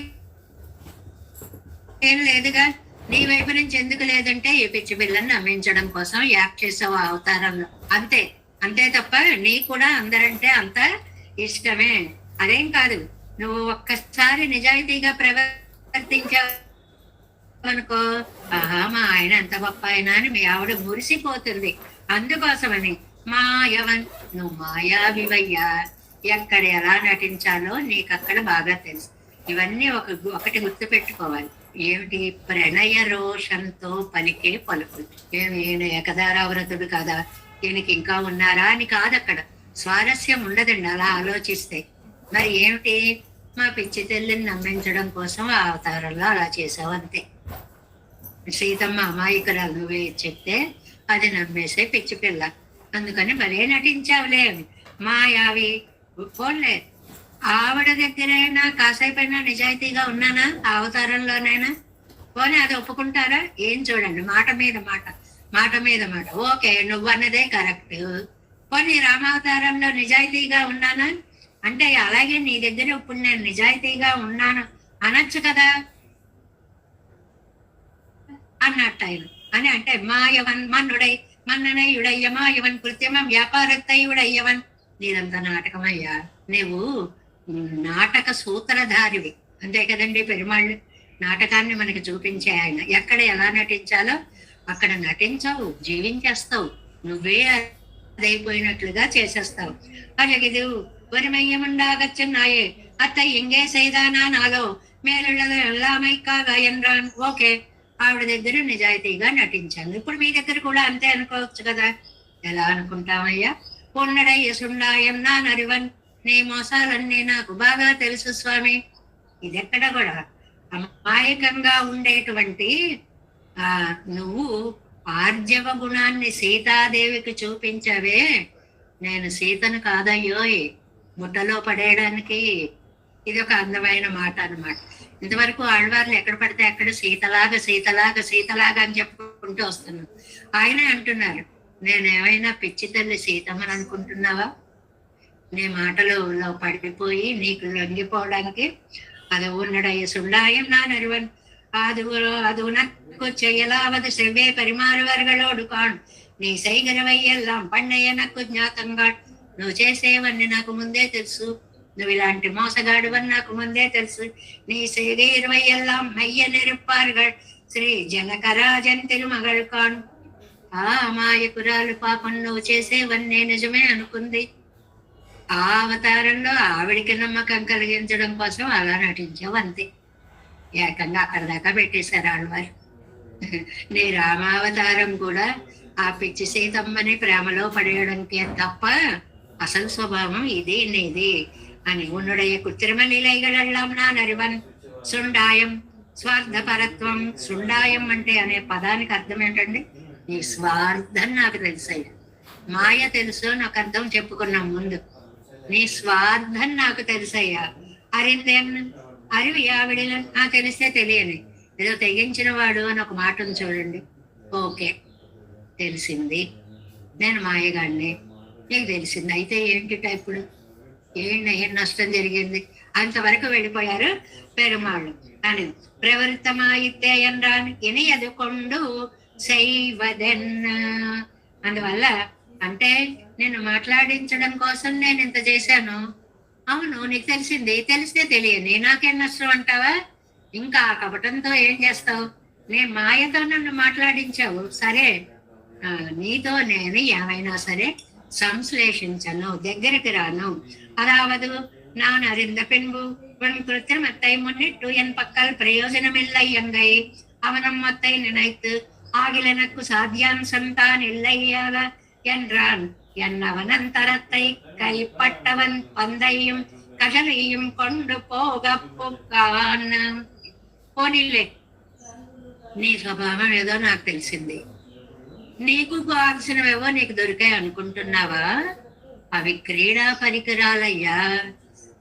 ఏం లేదుగా, నీ వైపు నుంచి ఎందుకు లేదంటే ఈ పిచ్చి పిల్లని నమ్మించడం కోసం యాక్ట్ చేసావు అవతారంలో, అంతే. అంతే తప్ప నీ కూడా అందరంటే అంత ఇష్టమే. అదేం కాదు, నువ్వు ఒక్కసారి నిజాయితీగా ప్రవర్తించావు అనుకో, ఆహా మా ఆయన ఎంత గొప్ప ఆయన అని మీ ఆవిడ మురిసిపోతుంది. అందుకోసమని మాయవన్, నువ్వు మాయావివయ్యా. ఎక్కడ ఎలా నటించాలో నీకు అక్కడ బాగా తెలుసు. ఇవన్నీ ఒకటి గుర్తు పెట్టుకోవాలి. ఏమిటి? ప్రణయ రోషంతో పలికే పలుకులు. ఈయన ఏకదారావ్రతుడు కదా, ఈయనకి ఇంకా ఉన్నారా అని కాదు, అక్కడ స్వారస్యం ఉండదండి అలా ఆలోచిస్తే. మరి ఏమిటి? మా పిచ్చి తల్లిని నమ్మించడం కోసం ఆ అవతారంలో అలా చేసావు అంతే. సీతమ్మ అమాయకురాలు నువ్వే చెప్తే అది నమ్మేసే పిచ్చి పిల్ల, అందుకని భలే నటించావులే. మాయావి పోన్లే, ఆవిడ దగ్గరైనా కాసేపైనా నిజాయితీగా ఉన్నానా? ఆ అవతారంలోనైనా పోనీ అది ఒప్పుకుంటారా? ఏం చూడండి, మాట మీద మాట, మాట మీద మాట. ఓకే, నువ్వన్నదే కరెక్ట్. పోనీ రామావతారంలో నిజాయితీగా ఉన్నానా అంటే, అలాగే నీ దగ్గర ఇప్పుడు నేను నిజాయితీగా ఉన్నాను అనొచ్చు కదా అన్నట్టు ఆయన. అని అంటే మాయవన్ మన్నుడై మన్ననయుడయ్య మాయవన్ కృత్రిమం వ్యాపారత్తయుడయ్యవన్. నీదంతా నాటకమయ్యా, నువ్వు నాటక సూత్రధారివి అంతే కదండి. పెరుమాళ్ళు నాటకాన్ని మనకి చూపించే ఆయన. ఎక్కడ ఎలా నటించాలో అక్కడ నటించవు, జీవించేస్తావు. నువ్వే అదైపోయినట్లుగా చేసేస్తావు. అలాగే వరిమయ్యముండాగచ్చున్నాయే అత్త ఇంగే సైదానా నాలో మేలుళ్ళ ఎల్లామైకాగా ఎన్రాన్. ఓకే, ఆవిడ దగ్గర నిజాయితీగా నటించాను, ఇప్పుడు మీ దగ్గర కూడా అంతే అనుకోవచ్చు కదా. ఎలా అనుకుంటామయ్యా? పొన్నడయ్య సుండాయం నా నరివన్, నీ మోసాలన్నీ నాకు బాగా తెలుసు స్వామి. ఇదెక్కడ కూడా అమాయకంగా ఉండేటువంటి నువ్వు ఆర్జవ గుణాన్ని సీతాదేవికి చూపించవే. నేను సీతను కాదయ్యోయ్ ముట్టలో పడేయడానికి. ఇది ఒక అందమైన మాట అన్నమాట. ఇంతవరకు ఆళ్వార్లు ఎక్కడ పడితే అక్కడ సీతలాగా సీతలాగా సీతలాగా అని చెప్పుకుంటూ వస్తున్నాను. ఆయనే అంటున్నారు, నేనేమైనా పిచ్చి తల్లి సీతమ్మని అనుకుంటున్నావా? నీ మాటలో పడిపోయి నీకు లొంగిపోవడానికి அது உன்னுடைய சுண்டாயம் நான் அறிவன். அது உனக்கு செய்யலாவது செவ்வே పరిమారువర్గలోడు కాను, నీ సైగరవై ఎల్లాం పన్నయ్య నాకు జ్ఞాతంగాడు. నువ్వు చేసేవన్నీ నాకు ముందే తెలుసు, నువ్వు ఇలాంటి మోసగాడువని నాకు ముందే తెలుసు. నీ సైగరవై ఎల్లాం మైయ నిరుప్పారుగాడు శ్రీ జనకరాజన్ తిరుమగడు కాను. ఆ అమాయకురాలు పాపం నువ్వు చేసేవన్నీ నిజమే అనుకుంది. ఆ అవతారంలో ఆవిడికి నమ్మకం కలిగించడం కోసం అలా నటించావు అంతే. ఏకంగా అక్కడ దాకా పెట్టేశారు ఆళ్వారు. నీ రామావతారం కూడా ఆ పిచ్చి సీతమ్మని ప్రేమలో పడేయడానికి తప్ప అసలు స్వభావం ఇది నీది అని. ఉన్నుడయ్య కృత్రిమలీలైగళం నా నరివన్ సుండాయం స్వార్థపరత్వం. సుండాయం అంటే అనే పదానికి అర్థం ఏంటండి? నీ స్వార్థం నాకు తెలుసయ్యా. మాయ తెలుసు, నాకు అర్థం చెప్పుకున్నాం ముందు. నీ స్వార్థం నాకు తెలుసయ్యా. అరివి ఆవిడ తెలిస్తే తెలియని ఏదో తెగించిన వాడు అని ఒక మాట ఉంది చూడండి. ఓకే, తెలిసింది, నేను మాయగాడిని, నీకు తెలిసింది. అయితే ఏంటిట ఇప్పుడు? ఏం నష్టం జరిగింది? అంతవరకు వెళ్ళిపోయారు పెరుమాళ్ళు. అని ప్రవృత్తమాయితే ఎన్రాన్ ఇని ఎదుకొండు శైవదెన్న. అందువల్ల అంటే నేను మాట్లాడించడం కోసం నేను ఇంత చేశాను, అవును, నీకు తెలిసింది, తెలిస్తే తెలియని నాకేం నష్టం అంటావా? ఇంకా ఆ కపటంతో ఏం చేస్తావు? మాయతో నన్ను మాట్లాడించావు, సరే. నీతో నేను ఏమైనా సరే సంశ్లేషించను, దగ్గరికి రాను. அதாவது நான் அறிந்த பின்பு உன் கிருத்திரமத்தை முன்னிட்டு என் பக்கல் பிரயோஜனமில்லை எங்கை அவனம்மத்தை நினைத்து ஆகில் எனக்கு சாத்தியாம்சம் தான் இல்லையால என்றான். என்னவனந்தரத்தை கைப்பட்டவன் பந்தையும் கடலையும் கொண்டு போக పొక్కాన్. పోనీలే, నీ స్వభావం ఏదో నాకు తెలిసింది. నీకు కావాల్సినవేవో నీకు దొరికాయి అనుకుంటున్నావా? అవి క్రీడా పరికరాలయ్యా.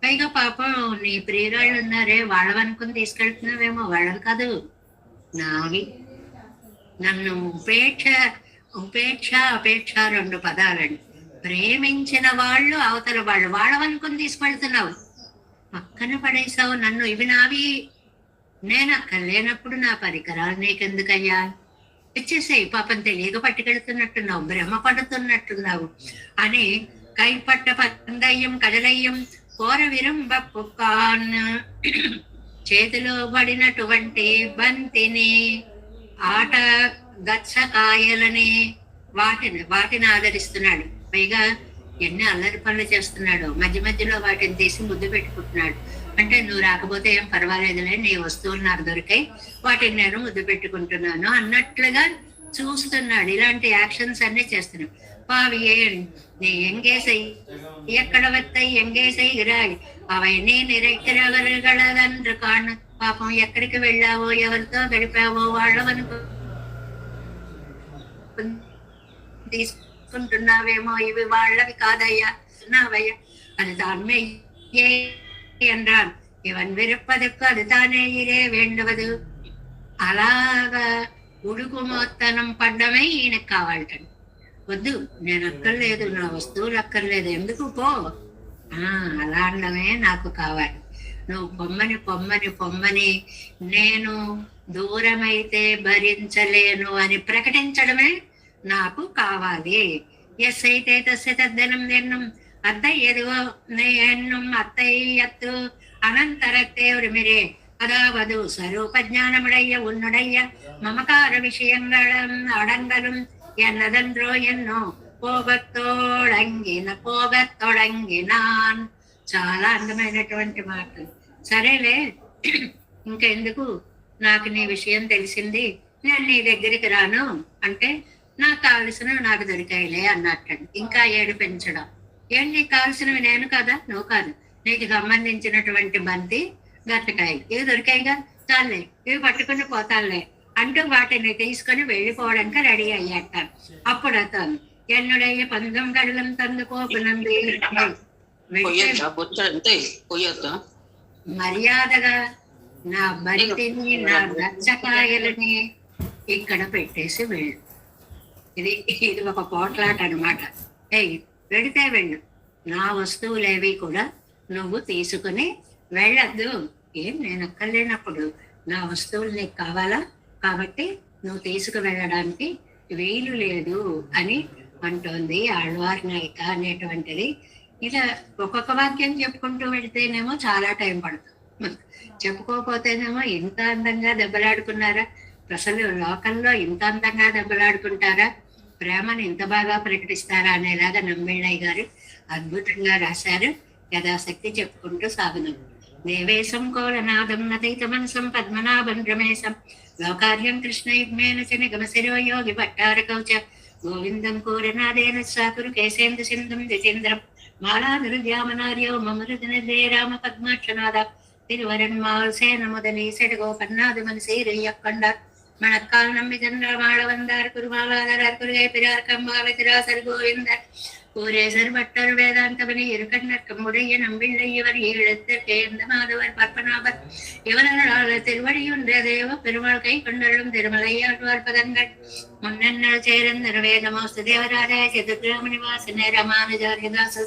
పైగా పాపం నీ ప్రియురాళ్ళు ఉన్నారే, వాళ్ళవనుకుని తీసుకెళ్తున్నావేమో. వాళ్ళవి కాదు, నావి. నన్ను ఉపేక్ష ఉపేక్ష అపేక్ష 2 పదాలండి. ప్రేమించిన వాళ్ళు అవతల వాళ్ళు, వాళ్ళవనుకుని తీసుకెళ్తున్నావు. పక్కన పడేసావు నన్ను. ఇవి నావి, నేను అక్కడ లేనప్పుడు నా పరికరాలు నీకెందుకయ్యా? ఇచ్చేసేయి, పాపం తెలియక పట్టుకెళ్తున్నట్టున్నావు, భ్రమ పడుతున్నట్టున్నావు అని కైపట్ట పందయ్యం కడలయ్యం కోర విరంబ పుక్కాన్. చేతిలో పడినటువంటి బంతిని, ఆట గచ్చకాయలని, వాటిని ఆదరిస్తున్నాడు. పైగా ఎన్ని అల్లరి పనులు చేస్తున్నాడు. మధ్య మధ్యలో వాటిని తీసి ముద్దు పెట్టుకుంటున్నాడు. అంటే నువ్వు రాకపోతే ఏం పర్వాలేదులే, నీ వస్తువులు నాకు దొరికాయి, వాటిని నేను ముద్దు పెట్టుకుంటున్నాను అన్నట్లుగా చూస్తున్నాడు. ఇలాంటి యాక్షన్స్ అన్ని చేస్తున్నాడు. பாவியேன் நீ எங்கே செய் ఎక్కడవత్తై ఎంగే செய்கிறாய் అவை నీ నిరైக்கிறవர்களదன்று కాను. పాపం ఎక్కడికి వెళ్ళావో, ఎవరితో గడిపావో వాళ్ళవనుకో తీసుకుంటున్నావేమో. ఇవి వాళ్ళవి కాదయ్యా, నావయ్యా. అది తాన్మే என்றான். இவன் விருப்பதற்கு அது தானே இரே வேண்டுவது. అలాగా ఉడుకుమోత్తనం పడ్డమే ఈయనకు కావాలటండి. వద్దు, నేను అక్కర్లేదు, నా వస్తువులు అక్కర్లేదు, ఎందుకు పో. అలా అనడమే నాకు కావాలి. నువ్వు పొమ్మని పొమ్మని పొమ్మని నేను దూరమైతే భరించలేను అని ప్రకటించడమే నాకు కావాలి. ఎస్ అయితే తస్య తద్దనం ఎన్నం అత్త ఎదుగో ఎన్నం అత్తయ్యత్తు అనంతరత్తే ఉరిమిరే. அதாவது ஸ்வரூப ஞானமுடைய உன்னுடைய மமகார விஷயங்களும் அடங்கலும் என்னதென்றோ என்னோ పోగొత్తొడంగినాన్. చాలా అందమైనటువంటి మాటలు. సరేలే, ఇంకెందుకు, నాకు నీ విషయం తెలిసింది, నేను నీ దగ్గరికి రాను అంటే నాకు కావలసినవి నాకు దొరికాయిలే అన్నట్టండి. ఇంకా ఏడిపించడం. ఏం నీకు కావలసినవి నేను కదా, నువ్వు కాదు. నీకు సంబంధించినటువంటి బంతి గట్టకాయ ఇవి దొరికాయిగా, చాలే, ఇవి పట్టుకుని పోతానులే అంటూ వాటిని తీసుకొని వెళ్ళిపోవడానికి రెడీ అయ్యాట. అప్పుడు అతను ఎన్నుడయ్య 19 గడులం తందు కోపునంది మర్యాదగా నా బంతిని, నా గచ్చకాయలని ఇక్కడ పెట్టేసి వెళ్ళు. ఇది ఒక పోట్లాట అనమాట. వెళితే వెళ్ళు, నా వస్తువులేవి కూడా నువ్వు తీసుకుని వెళ్ళద్దు. ఏం నేను అక్కర్లేనప్పుడు నా వస్తువులు నీకు కావాలా, కాబట్టి నువ్వు తీసుకు వెళ్ళడానికి వీలు లేదు అని అంటోంది ఆళ్వార్ నాయిక అనేటువంటిది. ఇలా ఒక్కొక్క వాక్యం చెప్పుకుంటూ వెళితేనేమో చాలా టైం పడుతుంది, చెప్పుకోకపోతేనేమో ఇంత అందంగా దెబ్బలాడుకున్నారా, అసలు లోకంలో ఇంత అందంగా దెబ్బలాడుకుంటారా, ప్రేమను ఇంత బాగా ప్రకటిస్తారా అనేలాగా నమ్మిళ్ళయ్య గారు అద్భుతంగా రాశారు. యథాశక్తి చెప్పుకుంటూ సాగుదాం. దేవేశం కోరనాదం నదైత మనసం పద్మనాభం రమేశం లోకార్యం కృష్ణయుగ్మేన చ నిగమశిరో యోగి భట్టారకౌచ గోవిందం కోరనాదేన సాకురు కేశేంద్ర సింధుం జితేంద్రం మాలానురుద్యామనార్యో మమృదనదే రామ పద్మాక్షనాద తిరువరన్మాల్ సేన முதலி செடகோபன்னாது மனசீரையக்கண்டார் மணக்கால் நம்பிதன் மாள வந்தார் குருமாலாதரார் குருகை பிரார் கம்பாவை திராசர் கோவிந்தர் கூரேசர் பட்டர் வேதாந்தவனை இருக்கண்ணர்க்கம் உடைய நம்பிள்ளையவர் ஈழத்திற்கு எந்த மாதவர் பற்பனாபர் இவர்களால் திருவடியுன்ற தேவ பெருமாள் கை கொண்டள்ளும் திருமலையாழ்வார் பதங்கள் முன்னல் சேரந்தர் வேதமோஸ்து தேவராஜாய சதுர்கிராமணிவாசனே ராமானுஜாரியதாச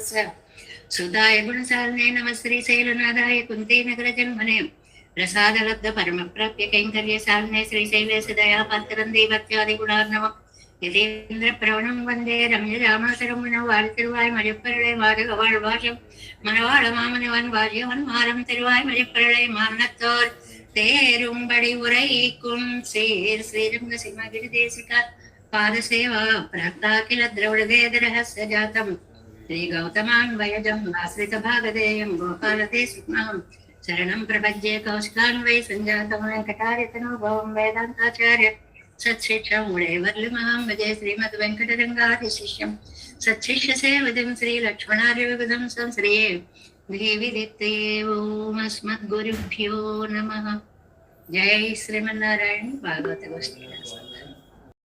சுதாய குணசாலனே நம ஸ்ரீ சைலநாதாய குந்தே நகர ஜன்மனே பிரசாதலப்த பரம பிராப்ய கைங்கரிய சாலனே ஸ்ரீ சைலேச தயா பத்திரம் தெய்வத்யாதி குணார்ணவம் யதேந்திர பிரவணம் வந்தே ரம்ய ராமாசரம் வாழ் திருவாய் மழைப்பரளை வாதக வாழ்வாசம் மணவாள மாமனவன் வாஜியவன் மாறம் திருவாய் மழைப்பரளை மானத்தோர் தேரும்படி உரைக்கும் சேர் ஸ்ரீரங்க சிம்மகிரி தேசிகா పాదసేవా ప్రాక్తాఖిల ద్రవిడవేదరహస్య జాతం శ్రీ గౌతమాన్వయజం ఆశ్రిత భాగదేయం గోపాలతే సుగ్మహం శరణం ప్రపద్యే కౌశికాన్వై సంజాతం వెంకటార్యతనోభవం వేదాంతాచార్య సత్శిష్యం ఉడేవర్లిమహం భజే శ్రీమద్ వెంకటరంగాది శిష్యం సత్శిష్య సేవదం శ్రీ లక్ష్మణార్యవిగదం సంశ్రయే దేవిదిత్తే ఓం అస్మద్గురుభ్యో నమః. జై శ్రీమన్నారాయణ. భాగవత గోష్ఠి.